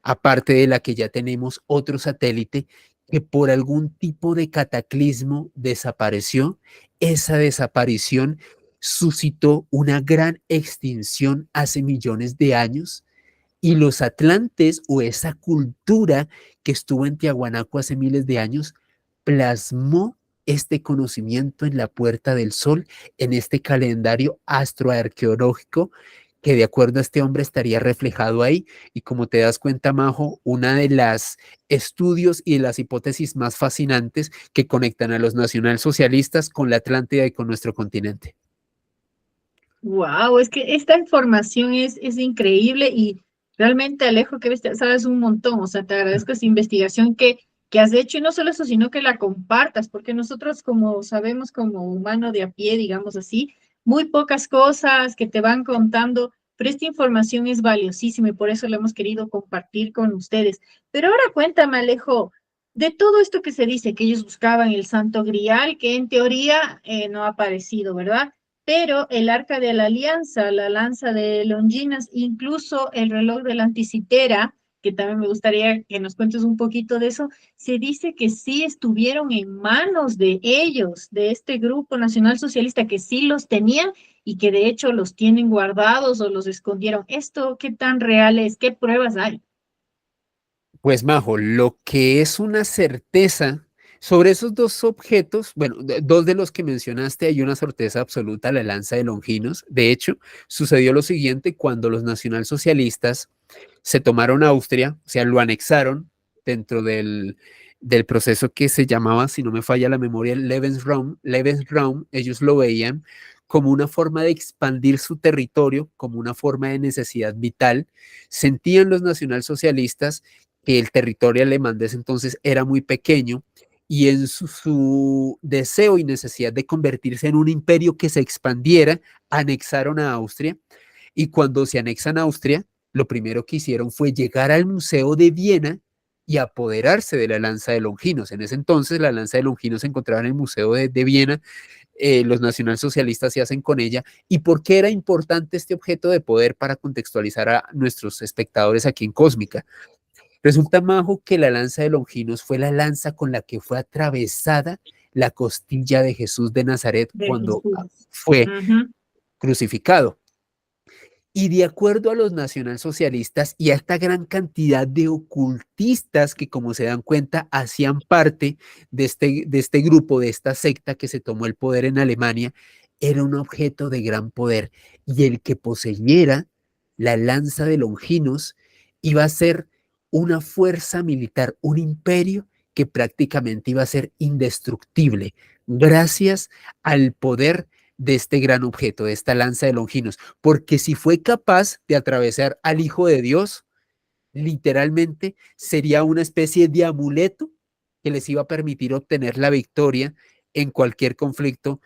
aparte de la que ya tenemos otro satélite, que por algún tipo de cataclismo desapareció. Esa desaparición suscitó una gran extinción hace millones de años y los atlantes o esa cultura que estuvo en Tiahuanaco hace miles de años plasmó este conocimiento en la Puerta del Sol, en este calendario astroarqueológico que de acuerdo a este hombre estaría reflejado ahí. Y como te das cuenta, Majo, una de las estudios y de las hipótesis más fascinantes que conectan a los nacionalsocialistas con la Atlántida y con nuestro continente. Wow, es que esta información es increíble y realmente, Alejo, que sabes un montón, o sea, te agradezco esa investigación que has hecho y no solo eso, sino que la compartas, porque nosotros como sabemos como humano de a pie, digamos así, muy pocas cosas que te van contando, pero esta información es valiosísima y por eso la hemos querido compartir con ustedes. Pero ahora cuéntame, Alejo, de todo esto que se dice, que ellos buscaban el Santo Grial, que en teoría no ha aparecido, ¿verdad? Pero el arca de la alianza, la lanza de Longinas, incluso el reloj de la Anticitera, que también me gustaría que nos cuentes un poquito de eso, se dice que sí estuvieron en manos de ellos, de este grupo nacional socialista, que sí los tenían y que de hecho los tienen guardados o los escondieron. ¿Esto qué tan real es? ¿Qué pruebas hay? Pues Majo, lo que es una certeza sobre esos dos objetos, bueno, dos de los que mencionaste, hay una certeza absoluta, la lanza de Longinos. De hecho, sucedió lo siguiente cuando los nacionalsocialistas se tomaron Austria, o sea, lo anexaron dentro del proceso que se llamaba, si no me falla la memoria, el Lebensraum. Lebensraum, ellos lo veían como una forma de expandir su territorio, como una forma de necesidad vital. Sentían los nacionalsocialistas que el territorio alemán de ese entonces era muy pequeño y en su deseo y necesidad de convertirse en un imperio que se expandiera, anexaron a Austria. Y cuando se anexan a Austria, lo primero que hicieron fue llegar al Museo de Viena y apoderarse de la lanza de Longinos. En ese entonces la lanza de Longinos se encontraba en el Museo de Viena. Los nacionalsocialistas se hacen con ella. ¿Y por qué era importante este objeto de poder para contextualizar a nuestros espectadores aquí en Cósmica? Resulta, Majo, que la lanza de Longinos fue la lanza con la que fue atravesada la costilla de Jesús de Nazaret De cuando Jesús. fue Ujú. crucificado. Y de acuerdo a los nacionalsocialistas y a esta gran cantidad de ocultistas que, como se dan cuenta, hacían parte de este grupo, de esta secta que se tomó el poder en Alemania, era un objeto de gran poder. Y el que poseyera la lanza de Longinos iba a ser una fuerza militar, un imperio que prácticamente iba a ser indestructible, gracias al poder de este gran objeto, de esta lanza de Longinos, porque si fue capaz de atravesar al Hijo de Dios, literalmente sería una especie de amuleto que les iba a permitir obtener la victoria en cualquier conflicto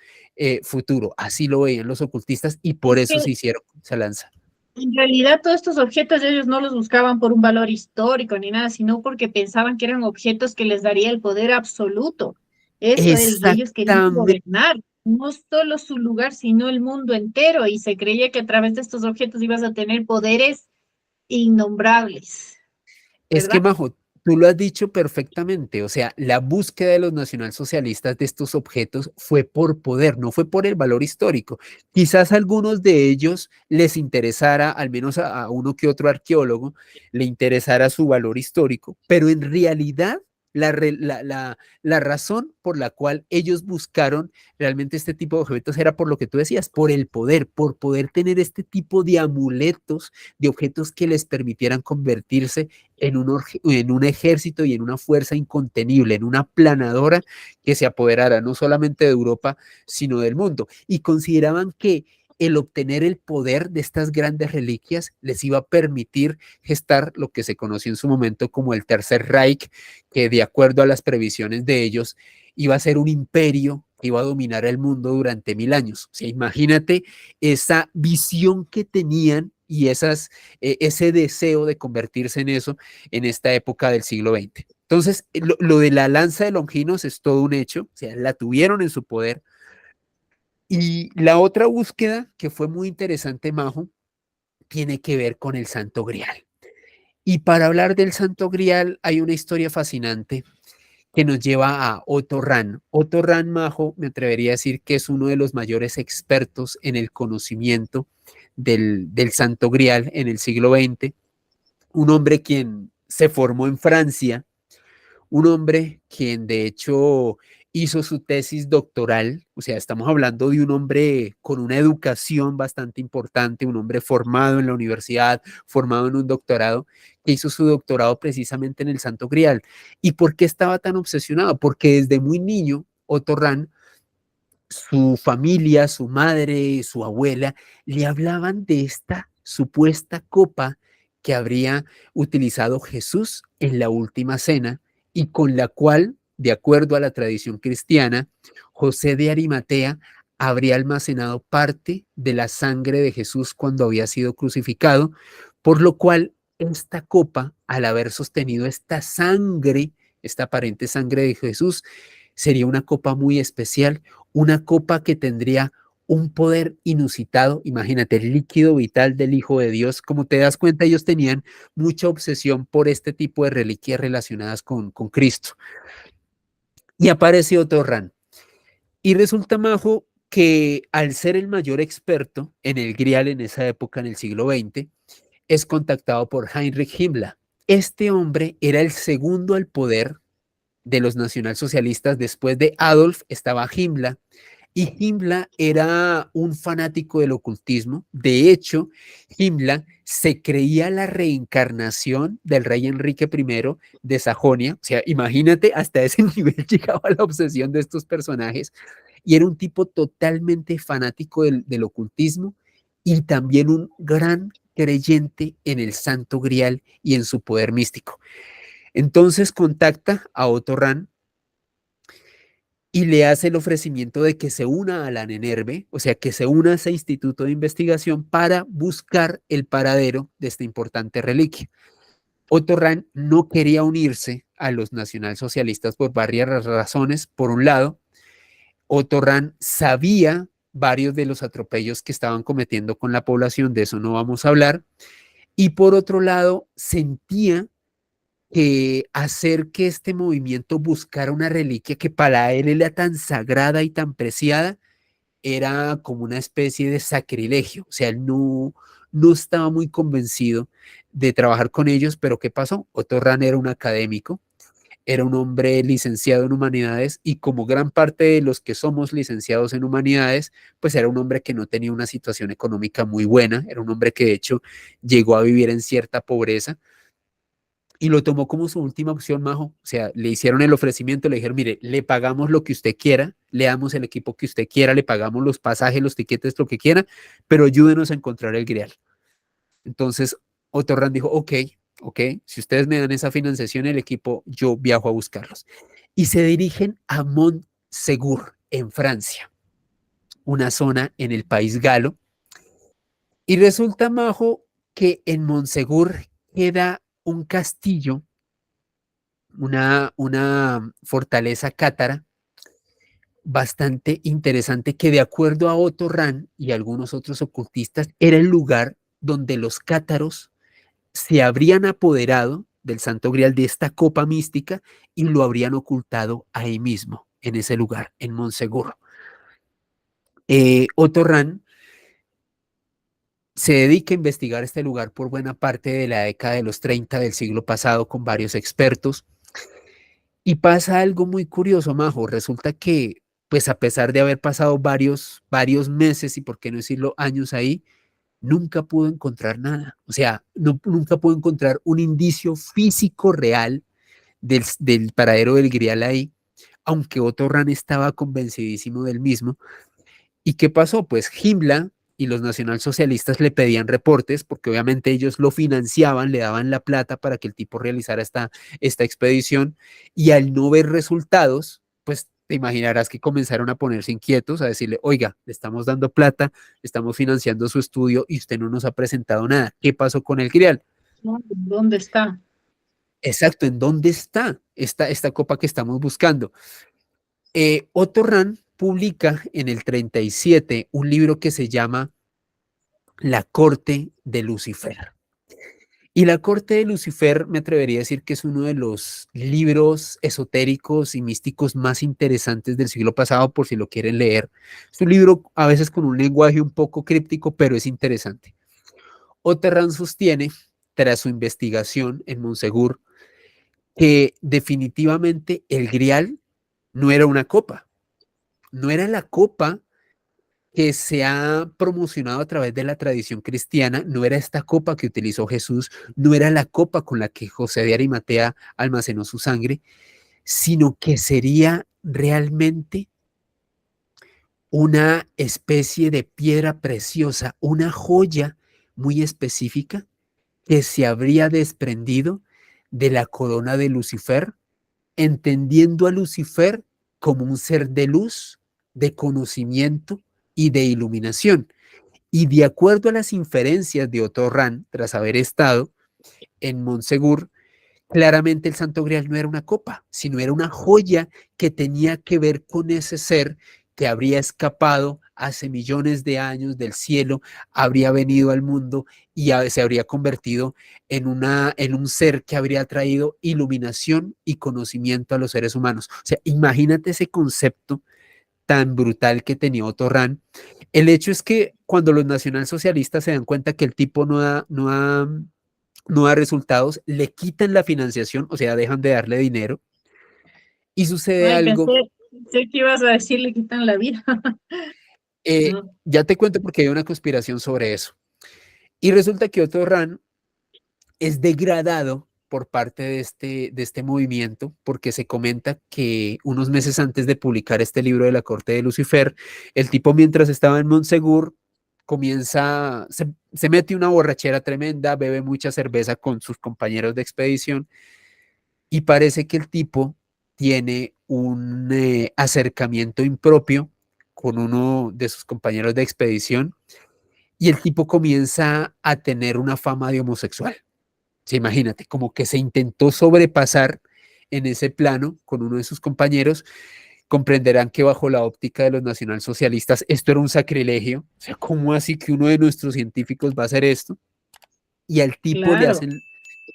futuro. Así lo veían los ocultistas y por eso se Que hicieron esa lanza. en realidad todos estos objetos ellos no los buscaban por un valor histórico ni nada, sino porque pensaban que eran objetos que les daría el poder absoluto. Eso era, y ellos querían Exactamente. gobernar, no solo su lugar, sino el mundo entero, y se creía que a través de estos objetos ibas a tener poderes innombrables, Es que, ¿verdad? Majo, tú lo has dicho perfectamente, o sea, la búsqueda de los nacionalsocialistas de estos objetos fue por poder, no fue por el valor histórico. Quizás a algunos de ellos les interesara, al menos a uno que otro arqueólogo, le interesara su valor histórico, pero en realidad la razón por la cual ellos buscaron realmente este tipo de objetos era por lo que tú decías, por el poder, por poder tener este tipo de amuletos, de objetos que les permitieran convertirse en un ejército y en una fuerza incontenible, en una planadora que se apoderara no solamente de Europa, sino del mundo. Y consideraban que el obtener el poder de estas grandes reliquias les iba a permitir gestar lo que se conoció en su momento como el Tercer Reich, que de acuerdo a las previsiones de ellos iba a ser un imperio que iba a dominar el mundo durante 1000 años. O sea, imagínate esa visión que tenían y ese deseo de convertirse en eso en esta época del siglo XX. Entonces, lo de la lanza de Longinos es todo un hecho, o sea, la tuvieron en su poder. Y la otra búsqueda que fue muy interesante, Majo, tiene que ver con el Santo Grial. Y para hablar del Santo Grial hay una historia fascinante que nos lleva a Otto Rahn. Otto Rahn, Majo, me atrevería a decir que es uno de los mayores expertos en el conocimiento del Santo Grial en el siglo XX, un hombre quien se formó en Francia, un hombre quien de hecho hizo su tesis doctoral, o sea, estamos hablando de un hombre con una educación bastante importante, un hombre formado en la universidad, formado en un doctorado, que hizo su doctorado precisamente en el Santo Grial. ¿Y por qué estaba tan obsesionado? Porque desde muy niño, Otto Rahn, su familia, su madre, su abuela, le hablaban de esta supuesta copa que habría utilizado Jesús en la última cena y con la cual, de acuerdo a la tradición cristiana, José de Arimatea habría almacenado parte de la sangre de Jesús cuando había sido crucificado, por lo cual esta copa, al haber sostenido esta sangre, esta aparente sangre de Jesús, sería una copa muy especial, una copa que tendría un poder inusitado. Imagínate, el líquido vital del Hijo de Dios. Como te das cuenta, ellos tenían mucha obsesión por este tipo de reliquias relacionadas con Cristo. Y apareció Torran. Y resulta, Majo, que al ser el mayor experto en el Grial en esa época, en el siglo XX, es contactado por Heinrich Himmler. Este hombre era el segundo al poder de los nacionalsocialistas. Después de Adolf estaba Himmler, y Himmler era un fanático del ocultismo. De hecho, Himmler se creía la reencarnación del rey Enrique I de Sajonia. O sea, imagínate, hasta ese nivel llegaba la obsesión de estos personajes. Y era un tipo totalmente fanático del ocultismo y también un gran creyente en el Santo Grial y en su poder místico. Entonces contacta a Otto Rahn y le hace el ofrecimiento de que se una a la NENERVE, o sea, que se una a ese instituto de investigación para buscar el paradero de esta importante reliquia. Otto Rahn no quería unirse a los nacionalsocialistas por varias razones. Por un lado, Otto Rahn sabía varios de los atropellos que estaban cometiendo con la población, de eso no vamos a hablar, y por otro lado, sentía que hacer que este movimiento buscara una reliquia que para él era tan sagrada y tan preciada, era como una especie de sacrilegio. O sea, él no estaba muy convencido de trabajar con ellos, pero ¿qué pasó? Otto Rahn era un académico, era un hombre licenciado en humanidades y como gran parte de los que somos licenciados en humanidades, pues era un hombre que no tenía una situación económica muy buena, era un hombre que de hecho llegó a vivir en cierta pobreza y lo tomó como su última opción, Majo. O sea, le hicieron el ofrecimiento, le dijeron, mire, le pagamos lo que usted quiera, le damos el equipo que usted quiera, le pagamos los pasajes, los tiquetes, lo que quiera, pero ayúdenos a encontrar el Grial. Entonces, Otto Rahn dijo, ok, si ustedes me dan esa financiación, el equipo, yo viajo a buscarlos. Y se dirigen a Montsegur, en Francia, una zona en el país galo. Y resulta, Majo, que en Montsegur queda un castillo, una fortaleza cátara bastante interesante que de acuerdo a Otto Rahn y algunos otros ocultistas era el lugar donde los cátaros se habrían apoderado del Santo Grial, de esta copa mística, y lo habrían ocultado ahí mismo, en ese lugar, en Montsegur. Otto Rahn se dedica a investigar este lugar por buena parte de la década de los 30 del siglo pasado con varios expertos. Y pasa algo muy curioso, Majo. Resulta que, pues a pesar de haber pasado varios meses y por qué no decirlo años ahí, nunca pudo encontrar nada. O sea, nunca pudo encontrar un indicio físico real del paradero del Grial ahí, aunque Otto Rahn estaba convencidísimo del mismo. ¿Y qué pasó? Pues Himmler y los nacionalsocialistas le pedían reportes, porque obviamente ellos lo financiaban, le daban la plata para que el tipo realizara esta expedición, y al no ver resultados, pues te imaginarás que comenzaron a ponerse inquietos, a decirle, oiga, le estamos dando plata, le estamos financiando su estudio y usted no nos ha presentado nada. ¿Qué pasó con el Grial? ¿Dónde está? Exacto, ¿en dónde está esta copa que estamos buscando? Otto Rahn publica en el 37 un libro que se llama La corte de Lucifer. Y La corte de Lucifer me atrevería a decir que es uno de los libros esotéricos y místicos más interesantes del siglo pasado, por si lo quieren leer. Es un libro a veces con un lenguaje un poco críptico, pero es interesante. Otto Rahn sostiene, tras su investigación en Montsegur, que definitivamente el Grial no era una copa, no era la copa que se ha promocionado a través de la tradición cristiana, no era esta copa que utilizó Jesús, no era la copa con la que José de Arimatea almacenó su sangre, sino que sería realmente una especie de piedra preciosa, una joya muy específica que se habría desprendido de la corona de Lucifer, entendiendo a Lucifer como un ser de luz, de conocimiento y de iluminación. Y de acuerdo a las inferencias de Otto Rahn, tras haber estado en Montsegur, claramente el Santo Grial no era una copa, sino era una joya que tenía que ver con ese ser que habría escapado hace millones de años del cielo, habría venido al mundo y se habría convertido en un ser que habría traído iluminación y conocimiento a los seres humanos. O sea, imagínate ese concepto tan brutal que tenía Otto Rahn. El hecho es que cuando los nacionalsocialistas se dan cuenta que el tipo no da resultados, le quitan la financiación, o sea, dejan de darle dinero y sucede Ay, algo. pensé que ibas a decir le quitan la vida. No. Ya te cuento porque hay una conspiración sobre eso. Y resulta que Otto Rahn es degradado por parte de este movimiento, porque se comenta que unos meses antes de publicar este libro de la corte de Lucifer, el tipo mientras estaba en Montsegur se mete una borrachera tremenda, bebe mucha cerveza con sus compañeros de expedición y parece que el tipo tiene un acercamiento impropio con uno de sus compañeros de expedición y el tipo comienza a tener una fama de homosexual. Sí, imagínate, como que se intentó sobrepasar en ese plano con uno de sus compañeros. Comprenderán que bajo la óptica de los nacionalsocialistas esto era un sacrilegio. O sea, ¿cómo así que uno de nuestros científicos va a hacer esto? Y al tipo Claro,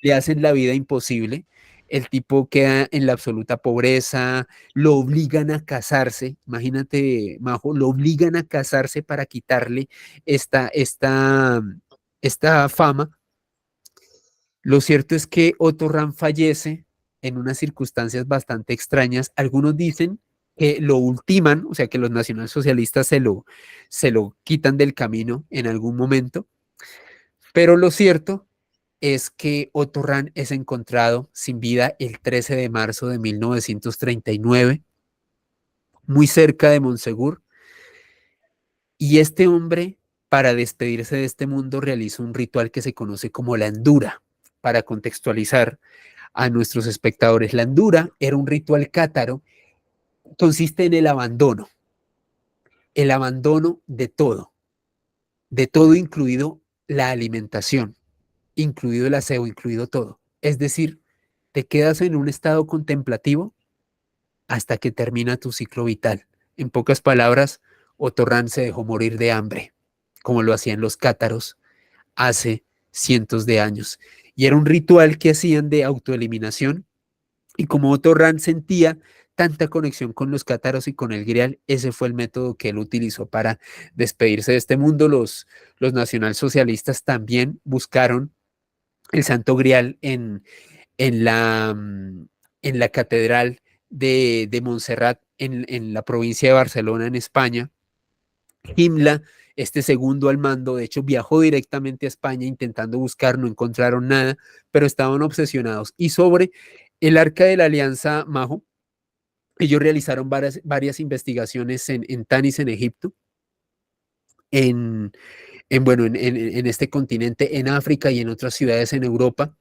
le hacen la vida imposible. El tipo queda en la absoluta pobreza, lo obligan a casarse, imagínate, Majo, lo obligan a casarse para quitarle esta, esta, esta fama. Lo cierto es que Otto Rahn fallece en unas circunstancias bastante extrañas. Algunos dicen que lo ultiman, o sea, que los nacionalsocialistas se lo quitan del camino en algún momento, pero lo cierto es que Otto Rahn es encontrado sin vida el 13 de marzo de 1939, muy cerca de Monsegur, y este hombre, para despedirse de este mundo, realiza un ritual que se conoce como la Endura. Para contextualizar a nuestros espectadores, la Endura era un ritual cátaro, consiste en el abandono de todo incluido la alimentación, incluido el aseo, incluido todo. Es decir, te quedas en un estado contemplativo hasta que termina tu ciclo vital. En pocas palabras, Otto Rahn se dejó morir de hambre, como lo hacían los cátaros hace cientos de años. Y era un ritual que hacían de autoeliminación. Y como Otto Rahn sentía tanta conexión con los cátaros y con el grial, ese fue el método que él utilizó para despedirse de este mundo. Los nacionalsocialistas también buscaron el Santo Grial en en la catedral de Montserrat en la provincia de Barcelona, en España. Himla, este segundo al mando, de hecho viajó directamente a España intentando buscar, no encontraron nada, pero estaban obsesionados. Y sobre el Arca de la Alianza, Majo, ellos realizaron varias investigaciones en Tanis, en Egipto, en, bueno, en este continente, en África y en otras ciudades en Europa.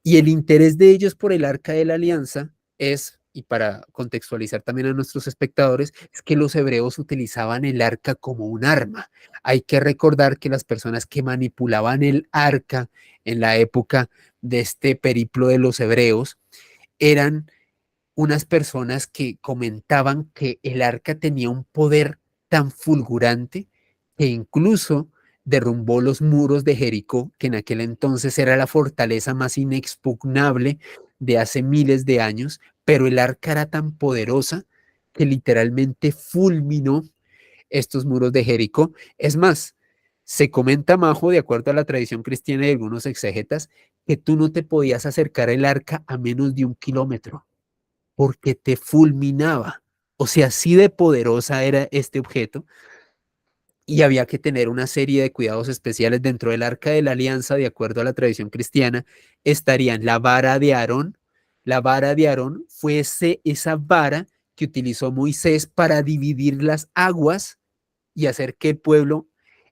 Y el interés de ellos por el Arca de la Alianza es, y para contextualizar también a nuestros espectadores, es que los hebreos utilizaban el arca como un arma. Hay que recordar que las personas que manipulaban el arca en la época de este periplo de los hebreos eran unas personas que comentaban que el arca tenía un poder tan fulgurante que incluso derrumbó los muros de Jericó, que en aquel entonces era la fortaleza más inexpugnable de hace miles de años, pero el arca era tan poderosa que literalmente fulminó estos muros de Jericó. Es más, se comenta, Majo, de acuerdo a la tradición cristiana y algunos exégetas, que tú no te podías acercar al arca a menos de 1 kilómetro porque te fulminaba. O sea, así de poderosa era este objeto y había que tener una serie de cuidados especiales dentro del Arca de la Alianza, de acuerdo a la tradición cristiana, estarían la vara de Aarón. La vara de Aarón fue esa vara que utilizó Moisés para dividir las aguas y hacer que el pueblo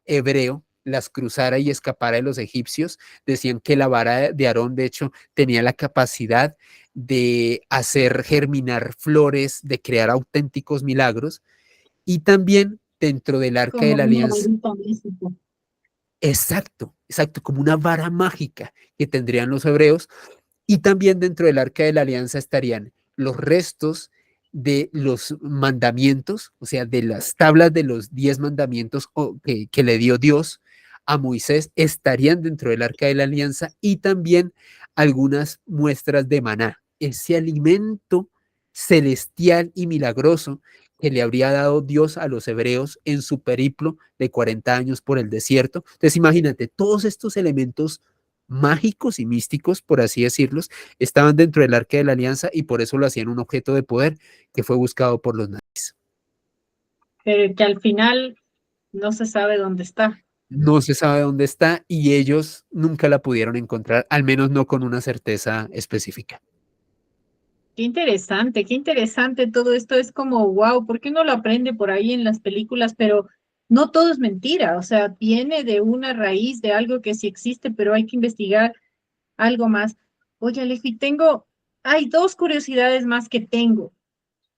hebreo las cruzara y escapara de los egipcios. Decían que la vara de Aarón, de hecho, tenía la capacidad de hacer germinar flores, de crear auténticos milagros. Y también dentro del Arca de como la una Alianza, varita mágica. exacto, exacto, como una vara mágica que tendrían los hebreos. Y también dentro del Arca de la Alianza estarían los restos de los mandamientos, o sea, de las tablas de los 10 mandamientos que le dio Dios a Moisés, estarían dentro del Arca de la Alianza y también algunas muestras de maná, ese alimento celestial y milagroso que le habría dado Dios a los hebreos en su periplo de 40 años por el desierto. Entonces, imagínate, todos estos elementos mágicos y místicos, por así decirlos, estaban dentro del Arca de la Alianza y por eso lo hacían un objeto de poder que fue buscado por los nazis. Pero que al final no se sabe dónde está. No se sabe dónde está y ellos nunca la pudieron encontrar, al menos no con una certeza específica. Qué interesante todo esto. Es como, wow, ¿por qué no lo aprende por ahí en las películas? Pero no todo es mentira, o sea, viene de una raíz, de algo que sí existe, pero hay que investigar algo más. Oye, Alejo, y tengo hay dos curiosidades más que tengo,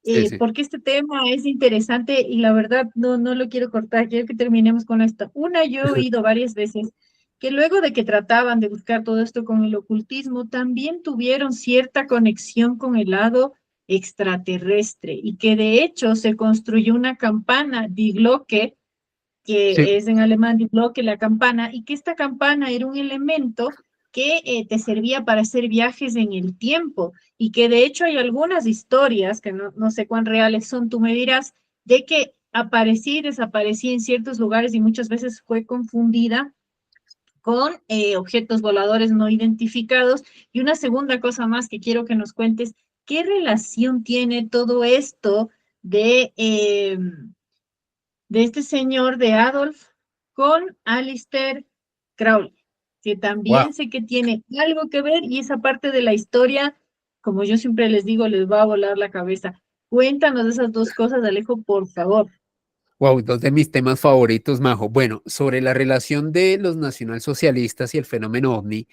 Sí, sí. porque este tema es interesante y la verdad no lo quiero cortar, quiero que terminemos con esto. Una, yo he oído varias veces que luego de que trataban de buscar todo esto con el ocultismo, también tuvieron cierta conexión con el lado extraterrestre y que de hecho se construyó una campana, Die Glocke, Sí, que es en alemán Die Glocke, la campana, y que esta campana era un elemento que te servía para hacer viajes en el tiempo y que de hecho hay algunas historias, que no sé cuán reales son, tú me dirás, de que aparecía y desaparecía en ciertos lugares y muchas veces fue confundida con objetos voladores no identificados. Y una segunda cosa más que quiero que nos cuentes, ¿qué relación tiene todo esto de este señor de Adolf con Alistair Crowley? Que wow. también sé que tiene algo que ver y esa parte de la historia, como yo siempre les digo, les va a volar la cabeza. Cuéntanos de esas dos cosas, Alejo, por favor. Wow, dos de mis temas favoritos, Majo. Bueno, sobre la relación de los nacionalsocialistas y el fenómeno ovni,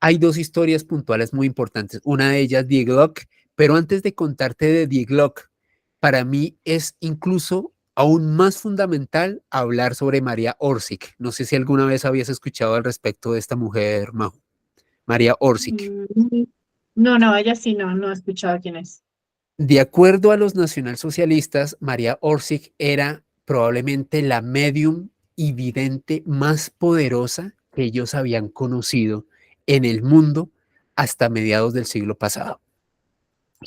hay dos historias puntuales muy importantes. Una de ellas, Die Glock, pero antes de contarte de Die Glock, para mí es incluso aún más fundamental hablar sobre María Orsic. No sé si alguna vez habías escuchado al respecto de esta mujer, Majo. María Orsic. Mm, no, ella sí no he escuchado quién es. De acuerdo a los nacionalsocialistas, María Orsic era probablemente la medium y vidente más poderosa que ellos habían conocido en el mundo hasta mediados del siglo pasado.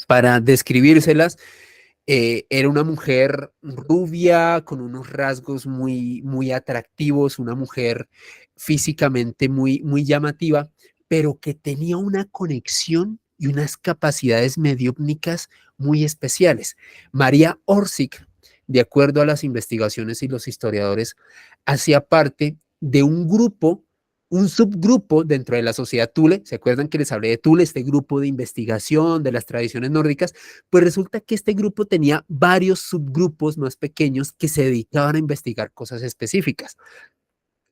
Para describírselas, era una mujer rubia con unos rasgos muy atractivos, una mujer físicamente muy llamativa, pero que tenía una conexión y unas capacidades mediúmnicas muy especiales. María Orsic, de acuerdo a las investigaciones y los historiadores, hacía parte de un subgrupo dentro de la sociedad Thule. ¿Se acuerdan que les hablé de Thule, este grupo de investigación de las tradiciones nórdicas? Pues resulta que este grupo tenía varios subgrupos más pequeños que se dedicaban a investigar cosas específicas.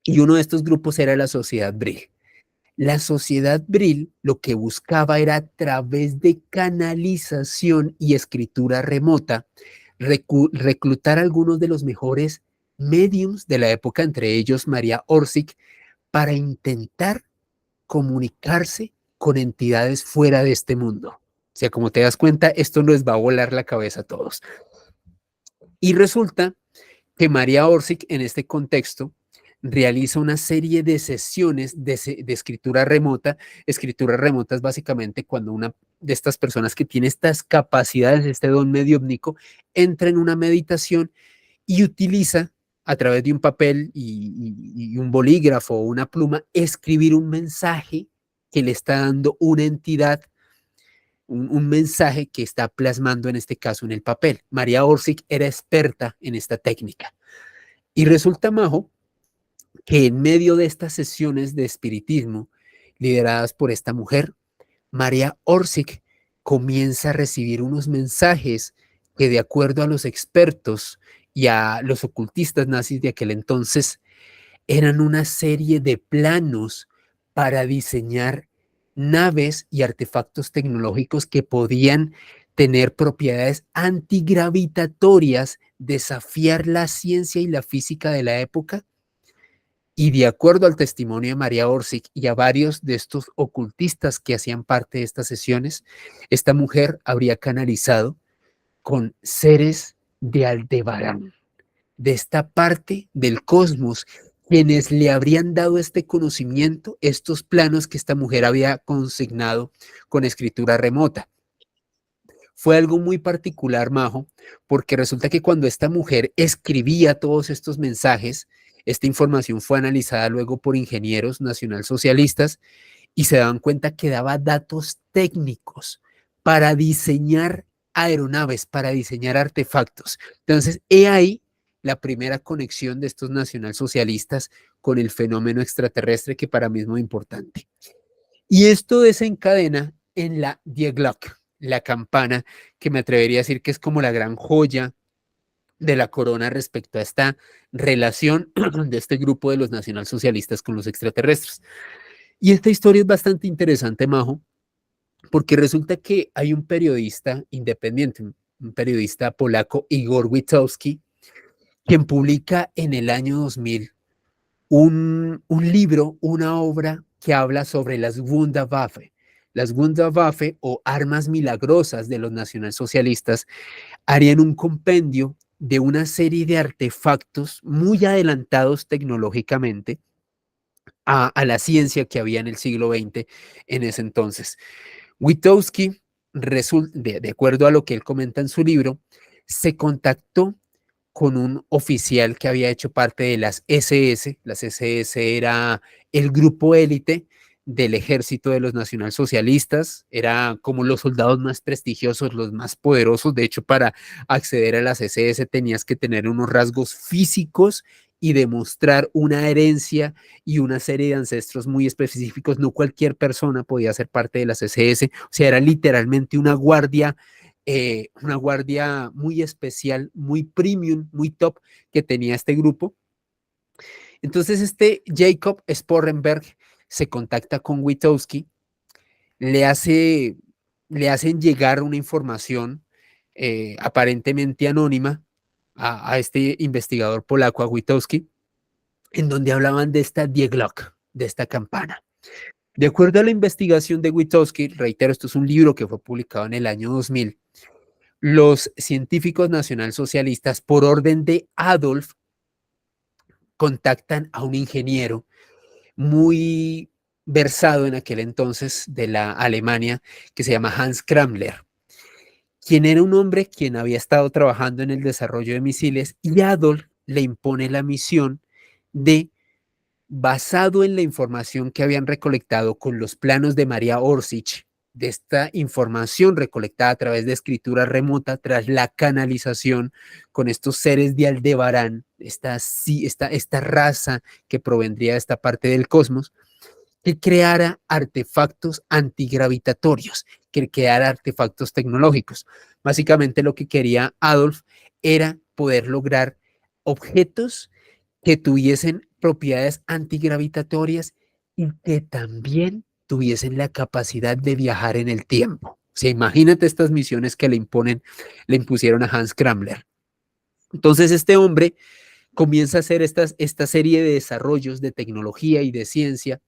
Y uno de estos grupos era la Sociedad Brill. La Sociedad Brill lo que buscaba era a través de canalización y escritura remota reclutar a algunos de los mejores mediums de la época, entre ellos María Orsic, para intentar comunicarse con entidades fuera de este mundo. O sea, como te das cuenta, esto nos va a volar la cabeza a todos. Y resulta que María Orsic en este contexto realiza una serie de sesiones de escritura remota. Escritura remota es básicamente cuando una de estas personas que tiene estas capacidades, este don mediúmnico, entra en una meditación y utiliza a través de un papel y un bolígrafo o una pluma, escribir un mensaje que le está dando una entidad, un mensaje que está plasmando en este caso en el papel. María Orsic era experta en esta técnica. Y resulta, Majo, que en medio de estas sesiones de espiritismo lideradas por esta mujer, María Orsic comienza a recibir unos mensajes que, de acuerdo a los expertos y a los ocultistas nazis de aquel entonces, eran una serie de planos para diseñar naves y artefactos tecnológicos que podían tener propiedades antigravitatorias, desafiar la ciencia y la física de la época. Y de acuerdo al testimonio de María Orsic y a varios de estos ocultistas que hacían parte de estas sesiones, esta mujer habría canalizado con seres de Aldebarán, de esta parte del cosmos, quienes le habrían dado este conocimiento, estos planos que esta mujer había consignado con escritura remota. Fue algo muy particular, Majo, porque resulta que cuando esta mujer escribía todos estos mensajes, esta información fue analizada luego por ingenieros nacionalsocialistas y se daban cuenta que daba datos técnicos para diseñar aeronaves, para diseñar artefactos. Entonces, he ahí la primera conexión de estos nacionalsocialistas con el fenómeno extraterrestre que para mí es muy importante. Y esto desencadena en la Die Glocke, la campana, que me atrevería a decir que es como la gran joya de la corona respecto a esta relación de este grupo de los nacionalsocialistas con los extraterrestres. Y esta historia es bastante interesante, Majo, porque resulta que hay un periodista independiente, un periodista polaco, Igor Witowski, quien publica en el año 2000 un libro, una obra que habla sobre las Wunderwaffe. Las Wunderwaffe o armas milagrosas de los nacionalsocialistas harían un compendio de una serie de artefactos muy adelantados tecnológicamente a la ciencia que había en el siglo XX en ese entonces. Witowski, de acuerdo a lo que él comenta en su libro, se contactó con un oficial que había hecho parte de las SS. Las SS era el grupo élite del ejército de los nacionalsocialistas, era como los soldados más prestigiosos, los más poderosos. De hecho, para acceder a las SS tenías que tener unos rasgos físicos y demostrar una herencia y una serie de ancestros muy específicos. No cualquier persona podía ser parte de las SS, o sea, era literalmente una guardia muy especial, muy premium, muy top que tenía este grupo. Entonces este Jacob Sporrenberg se contacta con Witowski, le hacen llegar una información aparentemente anónima a este investigador polaco, a Witowski, en donde hablaban de esta Die Glock, de esta campana. De acuerdo a la investigación de Witowski, reitero, esto es un libro que fue publicado en el año 2000, los científicos nacionalsocialistas, por orden de Adolf, contactan a un ingeniero muy versado en aquel entonces de la Alemania, que se llama Hans Kramler, quien era un hombre quien había estado trabajando en el desarrollo de misiles, y Adolf le impone la misión de, basado en la información que habían recolectado con los planos de María Orsic, de esta información recolectada a través de escritura remota tras la canalización con estos seres de Aldebarán, esta raza que provendría de esta parte del cosmos, que creara artefactos antigravitatorios, que creara artefactos tecnológicos. Básicamente lo que quería Adolf era poder lograr objetos que tuviesen propiedades antigravitatorias y que también tuviesen la capacidad de viajar en el tiempo. O sea, imagínate estas misiones que le impusieron a Hans Kramler. Entonces este hombre comienza a hacer esta serie de desarrollos de tecnología y de ciencia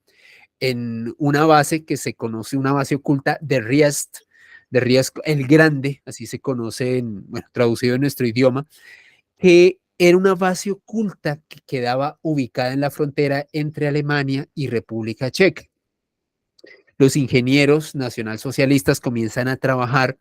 en una base que se conoce, una base oculta de Riest el Grande, así se conoce, bueno, traducido en nuestro idioma, que era una base oculta que quedaba ubicada en la frontera entre Alemania y República Checa. Los ingenieros nacionalsocialistas comienzan a trabajar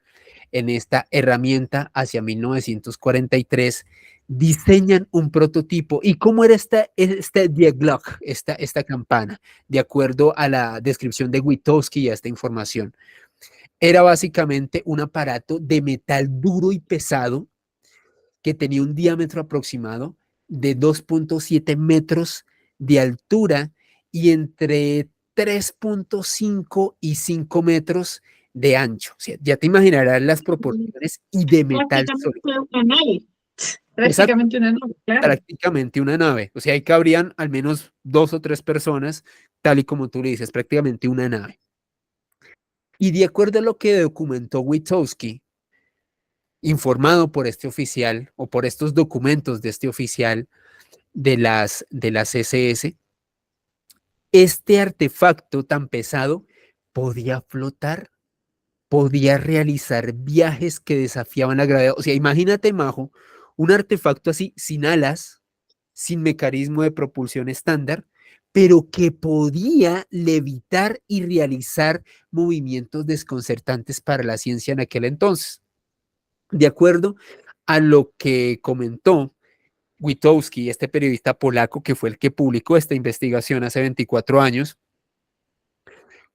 en esta herramienta hacia 1943, diseñan un prototipo. ¿Y cómo era esta Die Glock, esta campana? De acuerdo a la descripción de Witowski y a esta información, era básicamente un aparato de metal duro y pesado que tenía un diámetro aproximado de 2.7 metros de altura y entre 3.5 y 5 metros de ancho. O sea, ya te imaginarás las proporciones y de metal sólido. Una nave. Exacto, Prácticamente una nave, claro. prácticamente una nave. O sea, ahí cabrían al menos 2 o 3 personas, tal y como tú le dices, prácticamente una nave. Y de acuerdo a lo que documentó Witowski, informado por este oficial o por estos documentos de este oficial de las SS, este artefacto tan pesado podía flotar, podía realizar viajes que desafiaban la gravedad. O sea, imagínate, Majo, un artefacto así, sin alas, sin mecanismo de propulsión estándar, pero que podía levitar y realizar movimientos desconcertantes para la ciencia en aquel entonces. De acuerdo a lo que comentó Witowski, este periodista polaco que fue el que publicó esta investigación hace 24 años,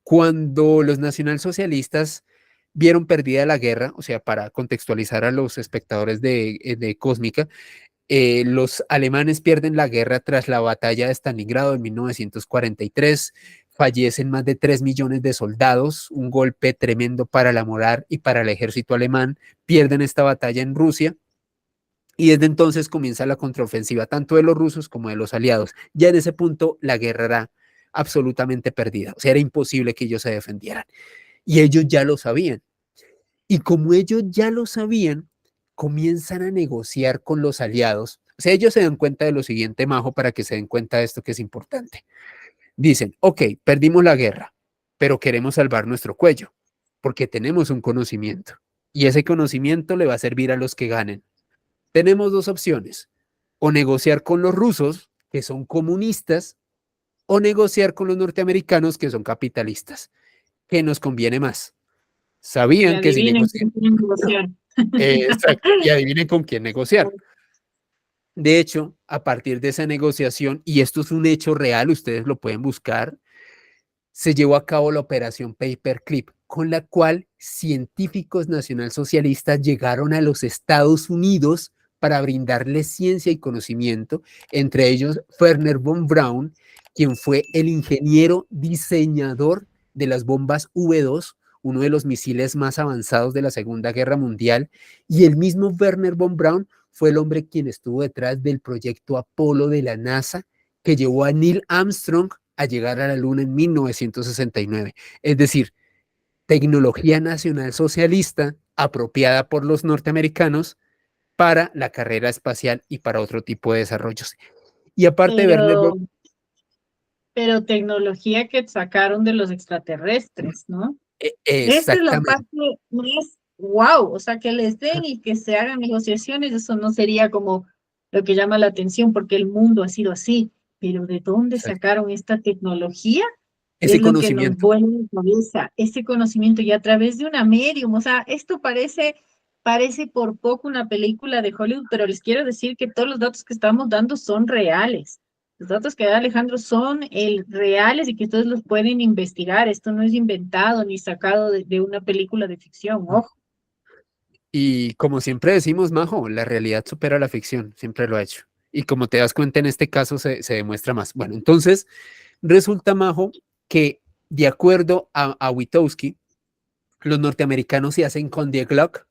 cuando los nacionalsocialistas vieron perdida la guerra, o sea, para contextualizar a los espectadores de Cósmica, los alemanes pierden la guerra tras la batalla de Stalingrado en 1943, fallecen más de 3 millones de soldados, un golpe tremendo para la moral y para el ejército alemán, pierden esta batalla en Rusia, y desde entonces comienza la contraofensiva tanto de los rusos como de los aliados. Ya en ese punto la guerra era absolutamente perdida, o sea, era imposible que ellos se defendieran. y ellos ya lo sabían. Y como ellos ya lo sabían, comienzan a negociar con los aliados. O sea, ellos se dan cuenta de lo siguiente, Majo, para que se den cuenta de esto que es importante. Dicen, ok, perdimos la guerra, pero queremos salvar nuestro cuello, porque tenemos un conocimiento. Y ese conocimiento le va a servir a los que ganen. Tenemos dos opciones, o negociar con los rusos, que son comunistas, o negociar con los norteamericanos, que son capitalistas. ¿Qué nos conviene más? Y Sabían que si adivinen negociaban, quién quieren negociar. exacto, y adivinen con quién negociar. De hecho, a partir de esa negociación, y esto es un hecho real, ustedes lo pueden buscar, se llevó a cabo la operación Paperclip, con la cual científicos nacionalsocialistas llegaron a los Estados Unidos para brindarles ciencia y conocimiento, entre ellos Wernher von Braun, quien fue el ingeniero diseñador de las bombas V2, uno de los misiles más avanzados de la Segunda Guerra Mundial, y el mismo Wernher von Braun fue el hombre quien estuvo detrás del proyecto Apolo de la NASA, que llevó a Neil Armstrong a llegar a la Luna en 1969. Es decir, tecnología nacional socialista apropiada por los norteamericanos para la carrera espacial y para otro tipo de desarrollos. Y aparte de Werner Pero, von, pero tecnología que sacaron de los extraterrestres, ¿no? Esta es la exactamente, parte más wow, o sea, que les den y que se hagan negociaciones, eso no sería como lo que llama la atención, porque el mundo ha sido así, pero ¿de dónde exacto. sacaron esta tecnología? Es Ese lo que nos conocimiento. vuelve la cabeza, ese conocimiento y a través de una medium, o sea, esto parece por poco una película de Hollywood, pero les quiero decir que todos los datos que estamos dando son reales. Los datos que da Alejandro son reales y que ustedes los pueden investigar. Esto no es inventado ni sacado de una película de ficción, ojo. Y como siempre decimos, Majo, la realidad supera la ficción, siempre lo ha hecho. Y como te das cuenta, en este caso se demuestra más. Bueno, entonces resulta, Majo, que de acuerdo a Witowski, los norteamericanos se hacen con The Glock,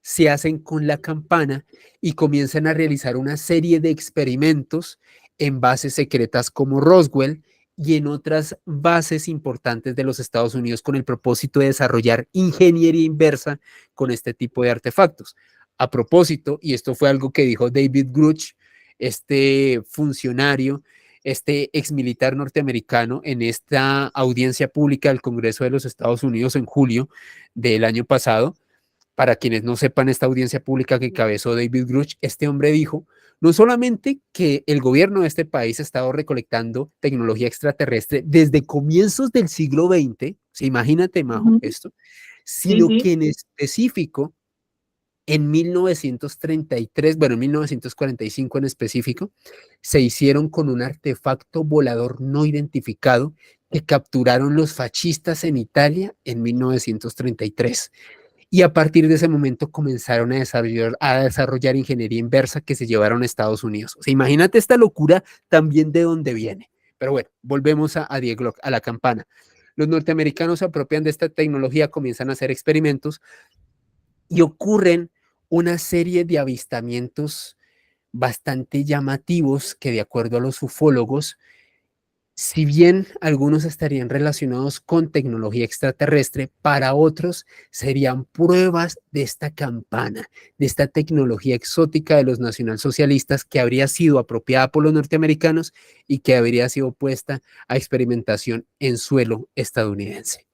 se hacen con la campana y comienzan a realizar una serie de experimentos en bases secretas como Roswell y en otras bases importantes de los Estados Unidos con el propósito de desarrollar ingeniería inversa con este tipo de artefactos. A propósito, y esto fue algo que dijo David Grush, este funcionario, este exmilitar norteamericano, en esta audiencia pública del Congreso de los Estados Unidos en julio del año pasado. Para quienes no sepan, esta audiencia pública que encabezó David Grush, este hombre dijo no solamente que el gobierno de este país ha estado recolectando tecnología extraterrestre desde comienzos del siglo XX, ¿se imagínate, Majo, Ujú. esto? Sí, Sino sí. que en específico, en 1933, bueno, en 1945 en específico, se hicieron con un artefacto volador no identificado que capturaron los fascistas en Italia en 1933. Y a partir de ese momento comenzaron a desarrollar ingeniería inversa que se llevaron a Estados Unidos. O sea, imagínate esta locura también de dónde viene. Pero bueno, volvemos a Diego, a la campana. Los norteamericanos se apropian de esta tecnología, comienzan a hacer experimentos y ocurren una serie de avistamientos bastante llamativos que, de acuerdo a los ufólogos, si bien algunos estarían relacionados con tecnología extraterrestre, para otros serían pruebas de esta campana, de esta tecnología exótica de los nacionalsocialistas que habría sido apropiada por los norteamericanos y que habría sido puesta a experimentación en suelo estadounidense.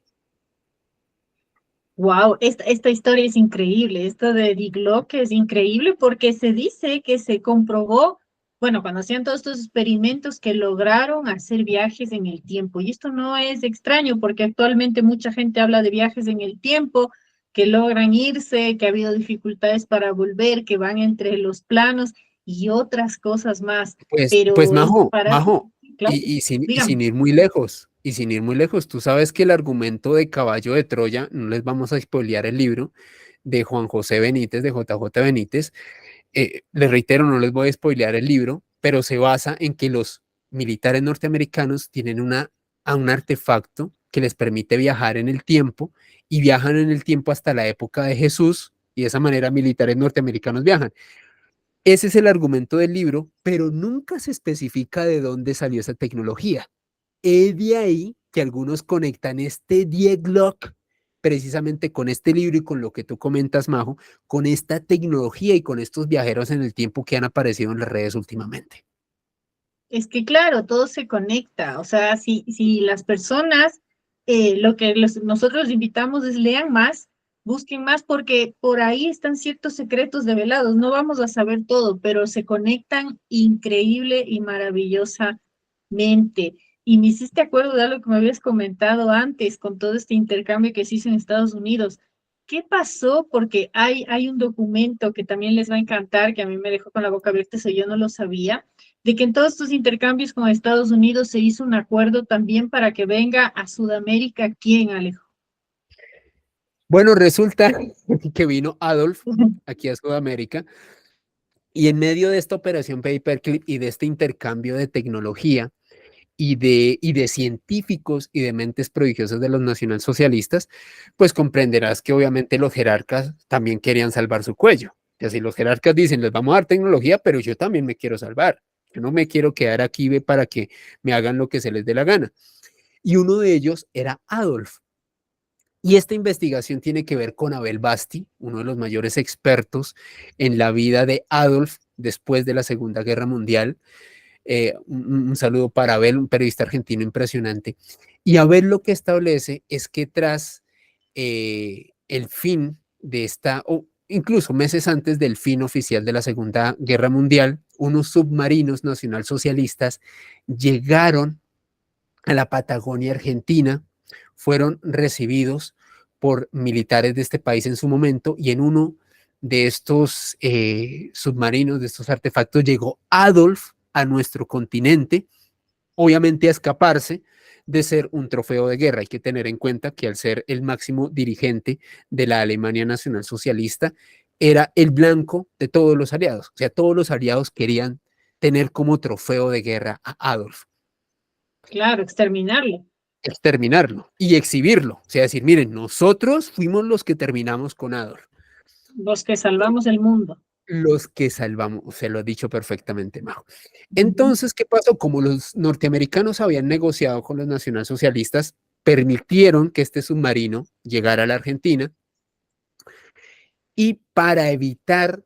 Wow, esta historia es increíble. Esto de Die Glocke es increíble porque se dice que se comprobó, bueno, cuando hacían todos estos experimentos que lograron hacer viajes en el tiempo. Y esto no es extraño porque actualmente mucha gente habla de viajes en el tiempo, que logran irse, que ha habido dificultades para volver, que van entre los planos y otras cosas más. Pues Pero es Majo, para, Majo, claro, y sin dígame. ir muy lejos, y sin ir muy lejos, tú sabes que el argumento de Caballo de Troya, no les vamos a spoilear el libro, de Juan José Benítez, de JJ Benítez, les reitero, no les voy a spoilear el libro, pero se basa en que los militares norteamericanos tienen a un artefacto que les permite viajar en el tiempo y viajan en el tiempo hasta la época de Jesús y de esa manera militares norteamericanos viajan. Ese es el argumento del libro, pero nunca se especifica de dónde salió esa tecnología. Es de ahí que algunos conectan este Die Glock precisamente con este libro y con lo que tú comentas, Majo, con esta tecnología y con estos viajeros en el tiempo que han aparecido en las redes últimamente. Es que claro, todo se conecta, o sea, si las personas, lo que nosotros les invitamos es lean más, busquen más, porque por ahí están ciertos secretos develados, no vamos a saber todo, pero se conectan increíble y maravillosamente. Y me hiciste acuerdo de algo que me habías comentado antes con todo este intercambio que se hizo en Estados Unidos. ¿Qué pasó? Porque hay un documento que también les va a encantar, que a mí me dejó con la boca abierta, eso yo no lo sabía, de que en todos estos intercambios con Estados Unidos se hizo un acuerdo también para que venga a Sudamérica. ¿Quién, Alejo? Bueno, resulta que vino Adolf aquí a Sudamérica y en medio de esta operación Paperclip y de este intercambio de tecnología y de científicos y de mentes prodigiosas de los nacionalsocialistas, pues comprenderás que obviamente los jerarcas también querían salvar su cuello. Y así los jerarcas dicen, les vamos a dar tecnología, pero yo también me quiero salvar. Yo no me quiero quedar aquí para que me hagan lo que se les dé la gana. Y uno de ellos era Adolf. Y esta investigación tiene que ver con Abel Basti, uno de los mayores expertos en la vida de Adolf después de la Segunda Guerra Mundial. Un saludo para Abel, un periodista argentino impresionante. Y Abel lo que establece es que tras el fin de esta, o incluso meses antes del fin oficial de la Segunda Guerra Mundial, unos submarinos nacionalsocialistas llegaron a la Patagonia Argentina, fueron recibidos por militares de este país en su momento y en uno de estos submarinos, de estos artefactos, llegó Adolf a nuestro continente, obviamente a escaparse de ser un trofeo de guerra. Hay que tener en cuenta que al ser el máximo dirigente de la Alemania Nacional Socialista, era el blanco de todos los aliados. O sea, todos los aliados querían tener como trofeo de guerra a Adolf. Claro, exterminarlo. Exterminarlo y exhibirlo. O sea, decir, miren, nosotros fuimos los que terminamos con Adolf. Los que salvamos el mundo. Los que salvamos, se lo ha dicho perfectamente, Majo. Entonces, ¿qué pasó? Como los norteamericanos habían negociado con los nacionalsocialistas, permitieron que este submarino llegara a la Argentina y para evitar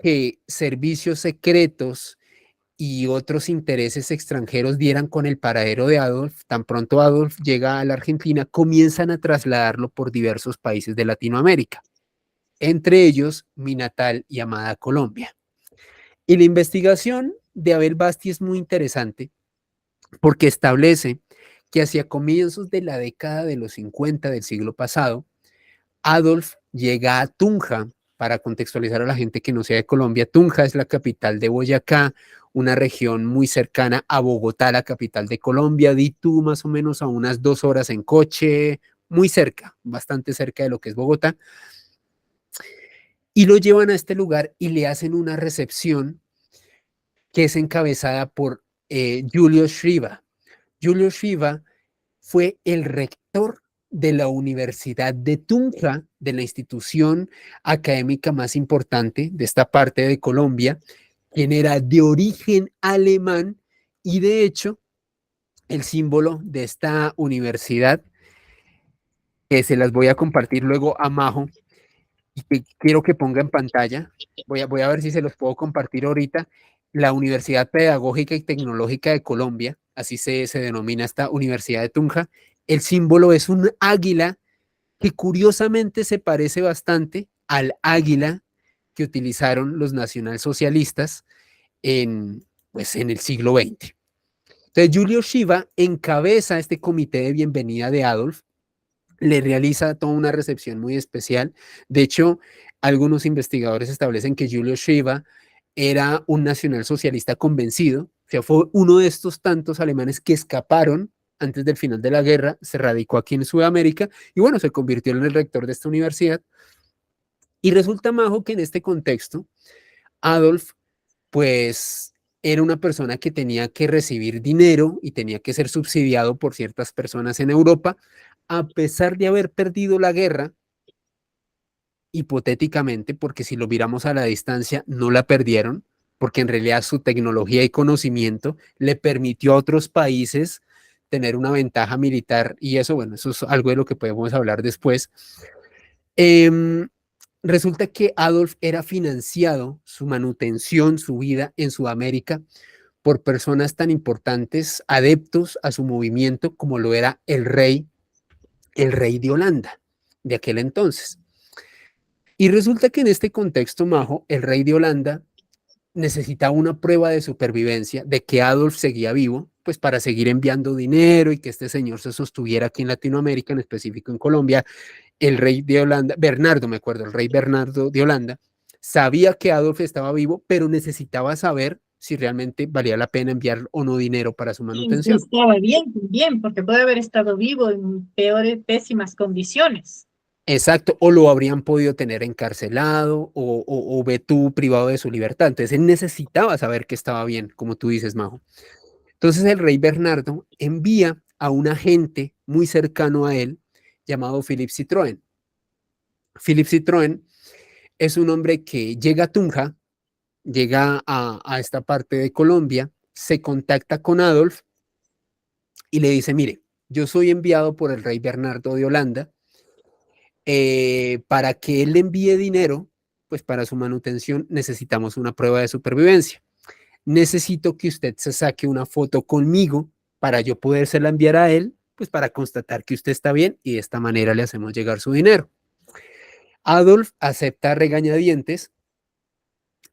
que servicios secretos y otros intereses extranjeros dieran con el paradero de Adolf, tan pronto Adolf llega a la Argentina, comienzan a trasladarlo por diversos países de Latinoamérica, entre ellos mi natal y amada Colombia. Y la investigación de Abel Basti es muy interesante porque establece que hacia comienzos de la década de los 50 del siglo pasado, Adolf llega a Tunja. Para contextualizar a la gente que no sea de Colombia, Tunja es la capital de Boyacá, una región muy cercana a Bogotá, la capital de Colombia. Di tú más o menos a unas 2 horas en coche, muy cerca, bastante cerca de lo que es Bogotá. Y lo llevan a este lugar y le hacen una recepción que es encabezada por Julio Schriba. Julio Schriba fue el rector de la Universidad de Tunja, de la institución académica más importante de esta parte de Colombia, quien era de origen alemán y de hecho el símbolo de esta universidad, que se las voy a compartir luego a Majo y que quiero que ponga en pantalla, voy a ver si se los puedo compartir ahorita, la Universidad Pedagógica y Tecnológica de Colombia, así se denomina esta Universidad de Tunja. El símbolo es un águila que curiosamente se parece bastante al águila que utilizaron los nacionalsocialistas pues, en el siglo XX. Entonces, Julio Shiva encabeza este comité de bienvenida de Adolf, le realiza toda una recepción muy especial. De hecho, algunos investigadores establecen que Julio Shiva era un nacionalsocialista convencido, o sea, fue uno de estos tantos alemanes que escaparon antes del final de la guerra, se radicó aquí en Sudamérica y bueno, se convirtió en el rector de esta universidad. Y resulta, Majo, que en este contexto, Adolf, pues, era una persona que tenía que recibir dinero y tenía que ser subsidiado por ciertas personas en Europa, a pesar de haber perdido la guerra, hipotéticamente, porque si lo miramos a la distancia, no la perdieron, porque en realidad su tecnología y conocimiento le permitió a otros países tener una ventaja militar y eso, bueno, eso es algo de lo que podemos hablar después. Em, Resulta que Adolf era financiado, su manutención, su vida en Sudamérica, por personas tan importantes, adeptos a su movimiento, como lo era el rey de Holanda de aquel entonces. Y resulta que en este contexto, Majo, el rey de Holanda necesitaba una prueba de supervivencia de que Adolf seguía vivo, pues para seguir enviando dinero y que este señor se sostuviera aquí en Latinoamérica, en específico en Colombia. El rey de Holanda, Bernardo, me acuerdo, el rey Bernardo de Holanda, sabía que Adolf estaba vivo, pero necesitaba saber si realmente valía la pena enviar o no dinero para su Y que manutención. estaba bien, bien, porque puede haber estado vivo en peores, pésimas condiciones. Exacto, o lo habrían podido tener encarcelado o ve tú privado de su libertad. Entonces él necesitaba saber que estaba bien, como tú dices, Majo. Entonces el rey Bernardo envía a un agente muy cercano a él llamado Philippe Citroën. Philippe Citroën es un hombre que llega a Tunja, llega a esta parte de Colombia, se contacta con Adolf y le dice, mire, yo soy enviado por el rey Bernardo de Holanda para que él le envíe dinero, pues para su manutención necesitamos una prueba de supervivencia. Necesito que usted se saque una foto conmigo para yo podérsela enviar a él, pues para constatar que usted está bien y de esta manera le hacemos llegar su dinero. Adolf acepta regañadientes,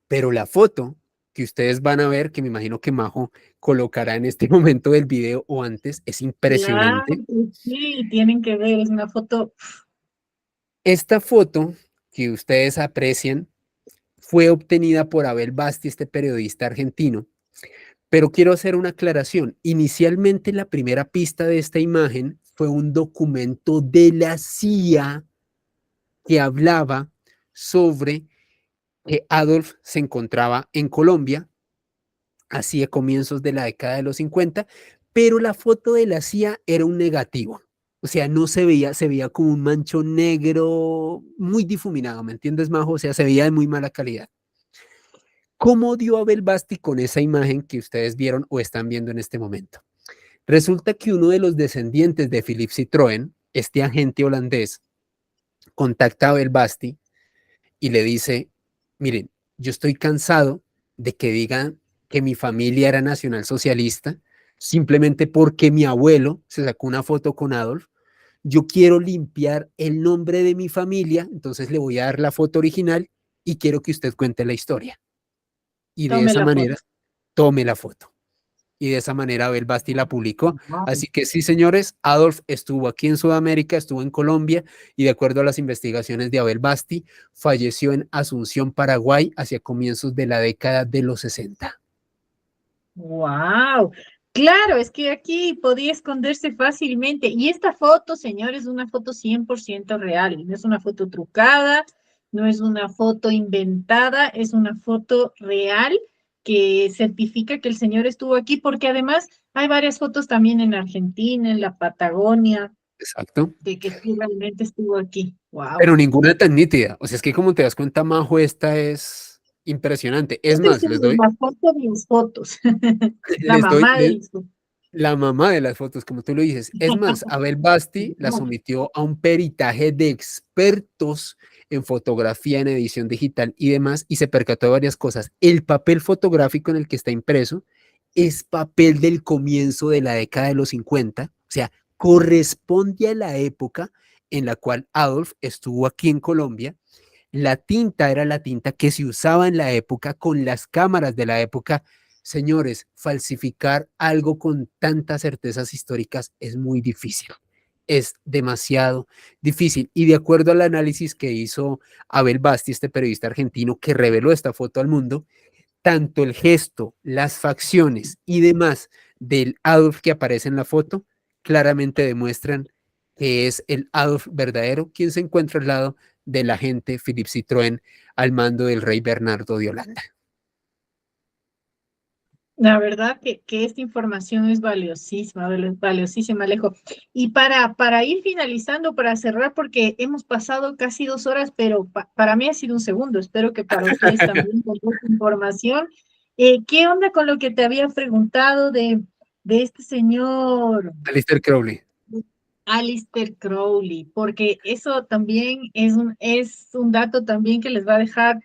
pero la foto que ustedes van a ver, que me imagino que Majo colocará en este momento del video o antes, es Claro, impresionante. sí, tienen que ver, es una foto. Esta foto que ustedes aprecian fue obtenida por Abel Basti, este periodista argentino, pero quiero hacer una aclaración. Inicialmente la primera pista de esta imagen fue un documento de la CIA que hablaba sobre que Adolf se encontraba en Colombia, así a comienzos de la década de los 50, pero la foto de la CIA era un negativo. O sea, no se veía, se veía como un manchón negro muy difuminado, ¿me entiendes, Majo? O sea, se veía de muy mala calidad. ¿Cómo dio Abel Basti con esa imagen que ustedes vieron o están viendo en este momento? Resulta que uno de los descendientes de Philippe Citroën, este agente holandés, contacta a Abel Basti y le dice, miren, yo estoy cansado de que digan que mi familia era nacionalsocialista simplemente porque mi abuelo se sacó una foto con Adolf. Yo quiero limpiar el nombre de mi familia, entonces le voy a dar la foto original y quiero que usted cuente la historia. Y de Tome esa la manera, foto. tome la foto. Y de esa manera Abel Basti la publicó. Wow. Así que sí, señores, Adolf estuvo aquí en Sudamérica, estuvo en Colombia y de acuerdo a las investigaciones de Abel Basti, falleció en Asunción, Paraguay, hacia comienzos de la década de los 60. Wow. Claro, es que aquí podía esconderse fácilmente. Y esta foto, señores, es una foto 100% real. No es una foto trucada, no es una foto inventada, es una foto real que certifica que el señor estuvo aquí, porque además hay varias fotos también en Argentina, en la Patagonia, Exacto. de que sí realmente estuvo aquí. Wow. Pero ninguna tan nítida. O sea, es que como te das cuenta, Majo, esta es impresionante. Es Esta más, es la foto de las fotos, la les doy, mamá de las fotos. la mamá de las fotos, como tú lo dices. Es más, Abel Basti la sometió a un peritaje de expertos en fotografía, en edición digital y demás, y se percató de varias cosas. El papel fotográfico en el que está impreso es papel del comienzo de la década de los 50, o sea, corresponde a la época en la cual Adolf estuvo aquí en Colombia. La tinta era la tinta que se usaba en la época con las cámaras de la época. Señores, falsificar algo con tantas certezas históricas es muy difícil. Es demasiado difícil. Y de acuerdo al análisis que hizo Abel Basti, este periodista argentino que reveló esta foto al mundo, tanto el gesto, las facciones y demás del Adolf que aparece en la foto claramente demuestran que es el Adolf verdadero quien se encuentra al lado del agente Philippe Citroën al mando del rey Bernardo de Holanda. La verdad que esta información es valiosísima, valiosísima, Alejo. Y para ir finalizando, para cerrar, porque hemos pasado casi 2 horas, pero para mí ha sido un segundo, espero que para ustedes también con esta información. ¿Qué onda con lo que te había preguntado de de este señor Aleister Crowley. Aleister Crowley, porque eso también es un dato también que les va a dejar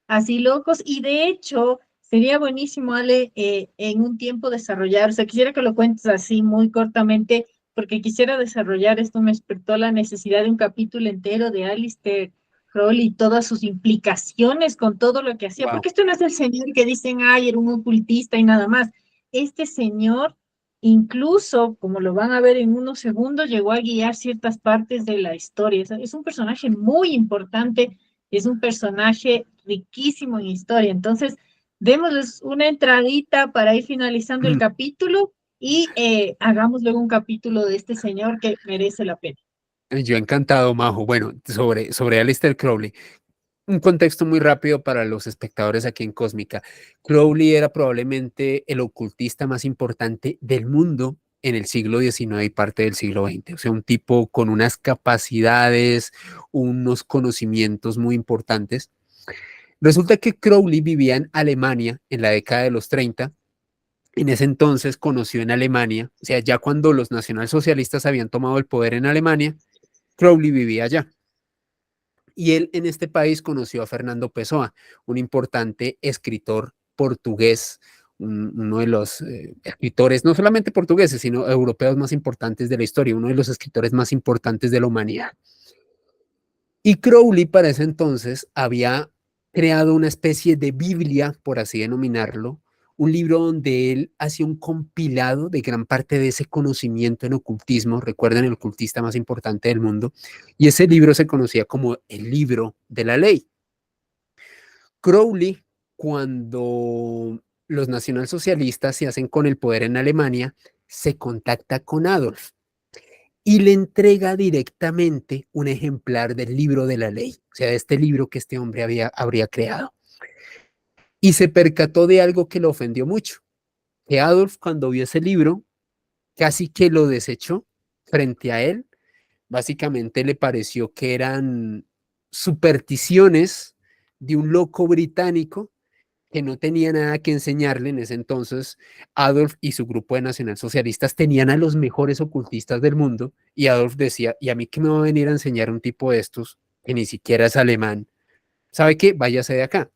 así locos, y de hecho sería buenísimo, Ale, en un tiempo desarrollar, o sea, quisiera que lo cuentes así muy cortamente, porque quisiera desarrollar esto, me despertó la necesidad de un capítulo entero de Aleister Crowley y todas sus implicaciones con todo lo que hacía, Wow. porque esto no es el señor que dicen, ay, era un ocultista y nada más. Este señor, incluso, como lo van a ver en unos segundos, llegó a guiar ciertas partes de la historia. Es un personaje muy importante, es un personaje riquísimo en historia. Entonces, démosles una entradita para ir finalizando el capítulo y hagamos luego un capítulo de este señor que merece la pena. Yo encantado, Majo. Bueno, sobre Aleister Crowley. Un contexto muy rápido para los espectadores aquí en Cósmica. Crowley era probablemente el ocultista más importante del mundo en el siglo XIX y parte del siglo XX. O sea, un tipo con unas capacidades, unos conocimientos muy importantes. Resulta que Crowley vivía en Alemania en la década de los 30. En ese entonces conoció en Alemania, o sea, ya cuando los nacionalsocialistas habían tomado el poder en Alemania, Crowley vivía allá. Y él en este país conoció a Fernando Pessoa, un importante escritor portugués, uno de los escritores, no solamente portugueses, sino europeos más importantes de la historia, uno de los escritores más importantes de la humanidad. Y Crowley para ese entonces había creado una especie de Biblia, por así denominarlo, un libro donde él hacía un compilado de gran parte de ese conocimiento en ocultismo, recuerden el ocultista más importante del mundo, y ese libro se conocía como el libro de la ley. Crowley, cuando los nacionalsocialistas se hacen con el poder en Alemania, se contacta con Adolf y le entrega directamente un ejemplar del libro de la ley, o sea, de este libro que este hombre habría creado. Y se percató de algo que lo ofendió mucho, que Adolf cuando vio ese libro casi que lo desechó frente a él, básicamente le pareció que eran supersticiones de un loco británico que no tenía nada que enseñarle en ese entonces. Adolf y su grupo de nacionalsocialistas tenían a los mejores ocultistas del mundo y Adolf decía, ¿y a mí qué me va a venir a enseñar un tipo de estos que ni siquiera es alemán? ¿Sabe qué? Váyase de acá.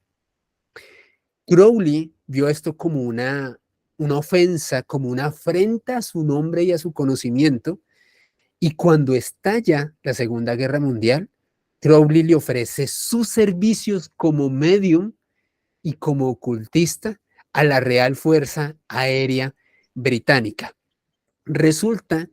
Crowley vio esto como una ofensa, como una afrenta a su nombre y a su conocimiento, y cuando estalla la Segunda Guerra Mundial, Crowley le ofrece sus servicios como medium y como ocultista a la Real Fuerza Aérea Británica. Resulta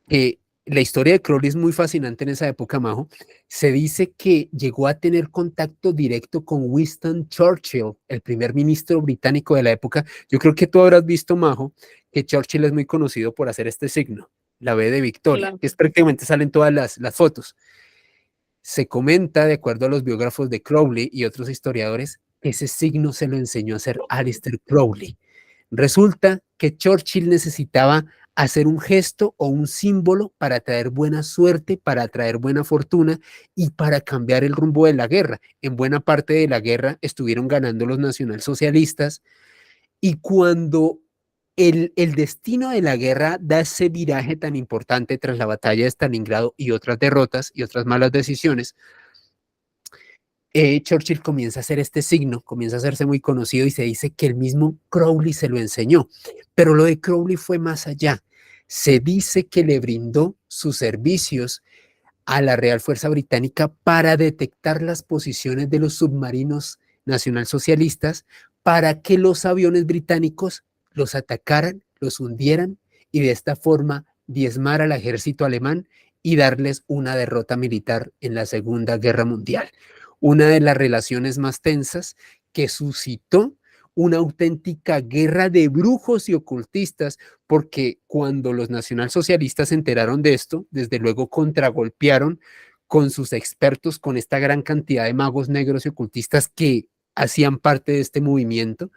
que la historia de Crowley es muy fascinante en esa época, Majo. Se dice que llegó a tener contacto directo con Winston Churchill, el primer ministro británico de la época. Yo creo que tú habrás visto, Majo, que Churchill es muy conocido por hacer este signo, la B de Victoria, Claro. que es prácticamente salen todas las fotos. Se comenta, de acuerdo a los biógrafos de Crowley y otros historiadores, que ese signo se lo enseñó a hacer Aleister Crowley. Resulta que Churchill necesitaba hacer un gesto o un símbolo para traer buena suerte, para traer buena fortuna y para cambiar el rumbo de la guerra. En buena parte de la guerra estuvieron ganando los nacionalsocialistas y cuando el destino de la guerra da ese viraje tan importante tras la batalla de Stalingrado y otras derrotas y otras malas decisiones, Churchill comienza a hacer este signo, comienza a hacerse muy conocido y se dice que el mismo Crowley se lo enseñó. Pero lo de Crowley fue más allá. Se dice que le brindó sus servicios a la Real Fuerza Británica para detectar las posiciones de los submarinos nacionalsocialistas para que los aviones británicos los atacaran, los hundieran y de esta forma diezmar al ejército alemán y darles una derrota militar en la Segunda Guerra Mundial. Una de las relaciones más tensas que suscitó una auténtica guerra de brujos y ocultistas, porque cuando los nacionalsocialistas se enteraron de esto, desde luego contragolpearon con sus expertos, con esta gran cantidad de magos negros y ocultistas que hacían parte de este movimiento,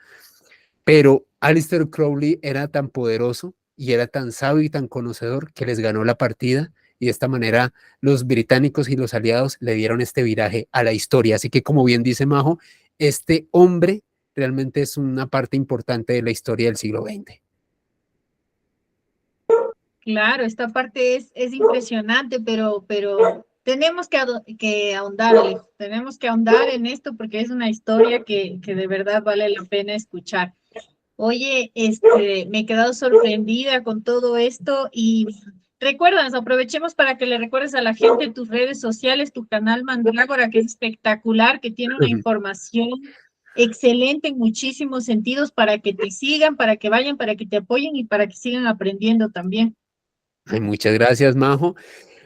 pero Aleister Crowley era tan poderoso y era tan sabio y tan conocedor que les ganó la partida y de esta manera los británicos y los aliados le dieron este viraje a la historia. Así que como bien dice Majo, este hombre realmente es una parte importante de la historia del siglo XX. Claro, esta parte es impresionante, pero tenemos que ahondar, Alejo, tenemos que ahondar en esto porque es una historia que de verdad vale la pena escuchar. Oye, me he quedado sorprendida con todo esto y recuerdas, aprovechemos para que le recuerdes a la gente tus redes sociales, tu canal Mandrágora, que es espectacular, que tiene una información excelente en muchísimos sentidos para que te sigan, para que vayan, para que te apoyen y para que sigan aprendiendo también. Ay, muchas gracias, Majo.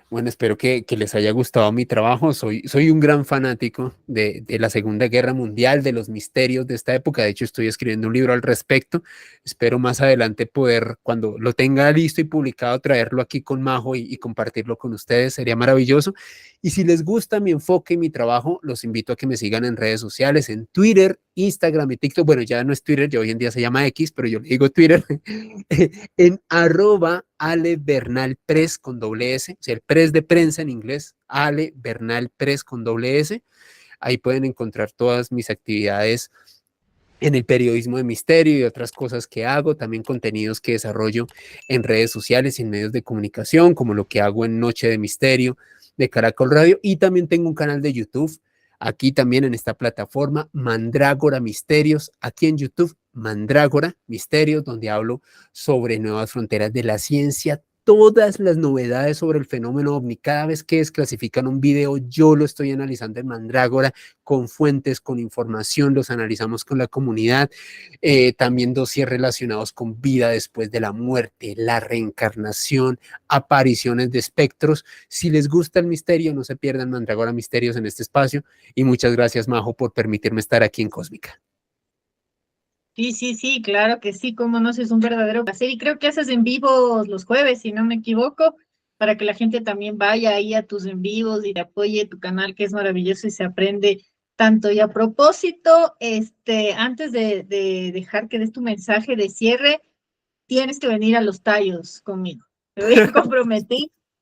Bueno, espero que les haya gustado mi trabajo. Soy un gran fanático de la Segunda Guerra Mundial, de los misterios de esta época. De hecho, estoy escribiendo un libro al respecto. Espero más adelante poder, cuando lo tenga listo y publicado, traerlo aquí con Majo y compartirlo con ustedes. Sería maravilloso. Y si les gusta mi enfoque y mi trabajo, los invito a que me sigan en redes sociales, en Twitter, Instagram y TikTok. Bueno, ya no es Twitter, ya hoy en día se llama X, pero yo le digo Twitter. En @Ale Bernal Press con doble S, o sea, el press de prensa en inglés, Ale Bernal Press con doble S. Ahí pueden encontrar todas mis actividades en el periodismo de misterio y otras cosas que hago, también contenidos que desarrollo en redes sociales y en medios de comunicación, como lo que hago en Noche de Misterio de Caracol Radio, y también tengo un canal de YouTube, aquí también en esta plataforma, Mandrágora Misterios, aquí en YouTube, Mandrágora Misterios, donde hablo sobre nuevas fronteras de la ciencia, todas las novedades sobre el fenómeno OVNI. Cada vez que desclasifican un video, yo lo estoy analizando en Mandrágora, con fuentes, con información, los analizamos con la comunidad, también dossiers relacionados con vida después de la muerte, la reencarnación, apariciones de espectros. Si les gusta el misterio, no se pierdan Mandrágora Misterios en este espacio, y muchas gracias, Majo, por permitirme estar aquí en Cósmica. Sí, sí, sí, claro que sí, cómo no, si es un verdadero placer. Y creo que haces en vivos los jueves, si no me equivoco, para que la gente también vaya ahí a tus en vivos y te apoye tu canal, que es maravilloso y se aprende tanto. Y a propósito, antes de dejar que des tu mensaje de cierre, tienes que venir a Los Tallos conmigo. Me voy a comprometer.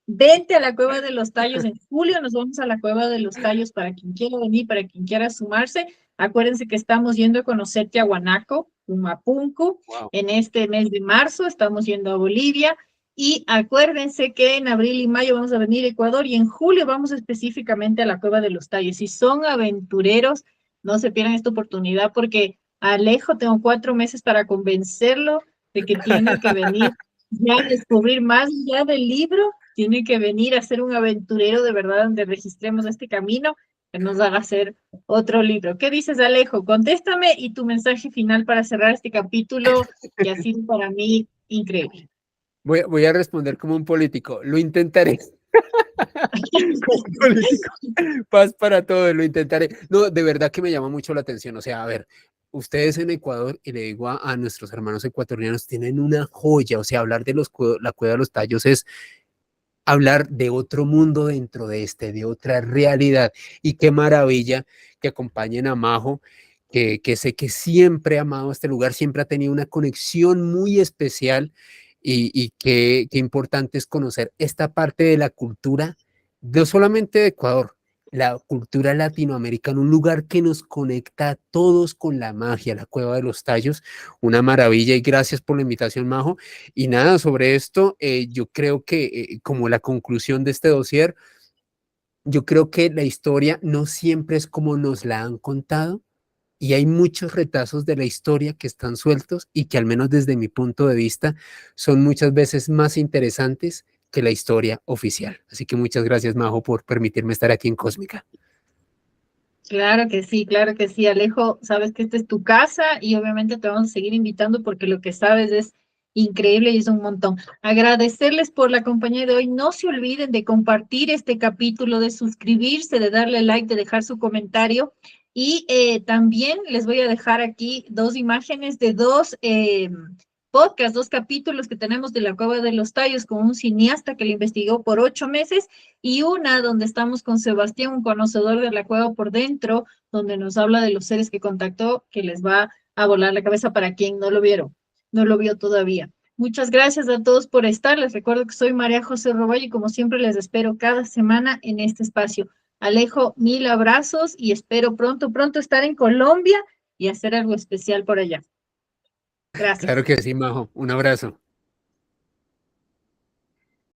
Vente a la Cueva de los Tallos en julio, nos vamos a la Cueva de los Tallos para quien quiera venir, para quien quiera sumarse. Acuérdense que estamos yendo a conocer Tiahuanaco, Humapunku, Wow. en este mes de marzo, estamos yendo a Bolivia. Y acuérdense que en abril y mayo vamos a venir a Ecuador y en julio vamos específicamente a la Cueva de los Tallos. Si son aventureros, no se pierdan esta oportunidad porque Alejo, tengo 4 meses para convencerlo de que tiene que venir ya a descubrir más allá del libro, tiene que venir a ser un aventurero de verdad donde registremos este camino que nos haga hacer otro libro. ¿Qué dices, Alejo? Contéstame y tu mensaje final para cerrar este capítulo que ha sido para mí increíble. Voy a responder como un político. Lo intentaré. Como un político. Paz para todos, lo intentaré. No, de verdad que me llama mucho la atención. O sea, a ver, ustedes en Ecuador, y le digo a nuestros hermanos ecuatorianos, tienen una joya. O sea, hablar de la Cueva de los Tallos es hablar de otro mundo dentro de de otra realidad. Y qué maravilla que acompañen a Majo, que sé que siempre ha amado este lugar, siempre ha tenido una conexión muy especial, y qué importante es conocer esta parte de la cultura, no solamente de Ecuador, la cultura latinoamericana, un lugar que nos conecta a todos con la magia, la Cueva de los Tallos, una maravilla, y gracias por la invitación, Majo. Y nada, sobre esto, yo creo que como la conclusión de este dossier, yo creo que la historia no siempre es como nos la han contado, y hay muchos retazos de la historia que están sueltos y que al menos desde mi punto de vista son muchas veces más interesantes que la historia oficial. Así que muchas gracias, Majo, por permitirme estar aquí en Cósmica. Claro que sí, Alejo, sabes que esta es tu casa y obviamente te vamos a seguir invitando porque lo que sabes es increíble y es un montón. Agradecerles por la compañía de hoy. No se olviden de compartir este capítulo, de suscribirse, de darle like, de dejar su comentario. Y también les voy a dejar aquí 2 imágenes de dos capítulos que tenemos de la Cueva de los Tallos con un cineasta que lo investigó por 8 meses y una donde estamos con Sebastián, un conocedor de la cueva por dentro, donde nos habla de los seres que contactó, que les va a volar la cabeza para quien no lo vieron, no lo vio todavía. Muchas gracias a todos por estar. Les recuerdo que soy María José Roballo y como siempre les espero cada semana en este espacio. Alejo, mil abrazos y espero pronto estar en Colombia y hacer algo especial por allá. Gracias. Claro que sí, Majo. Un abrazo.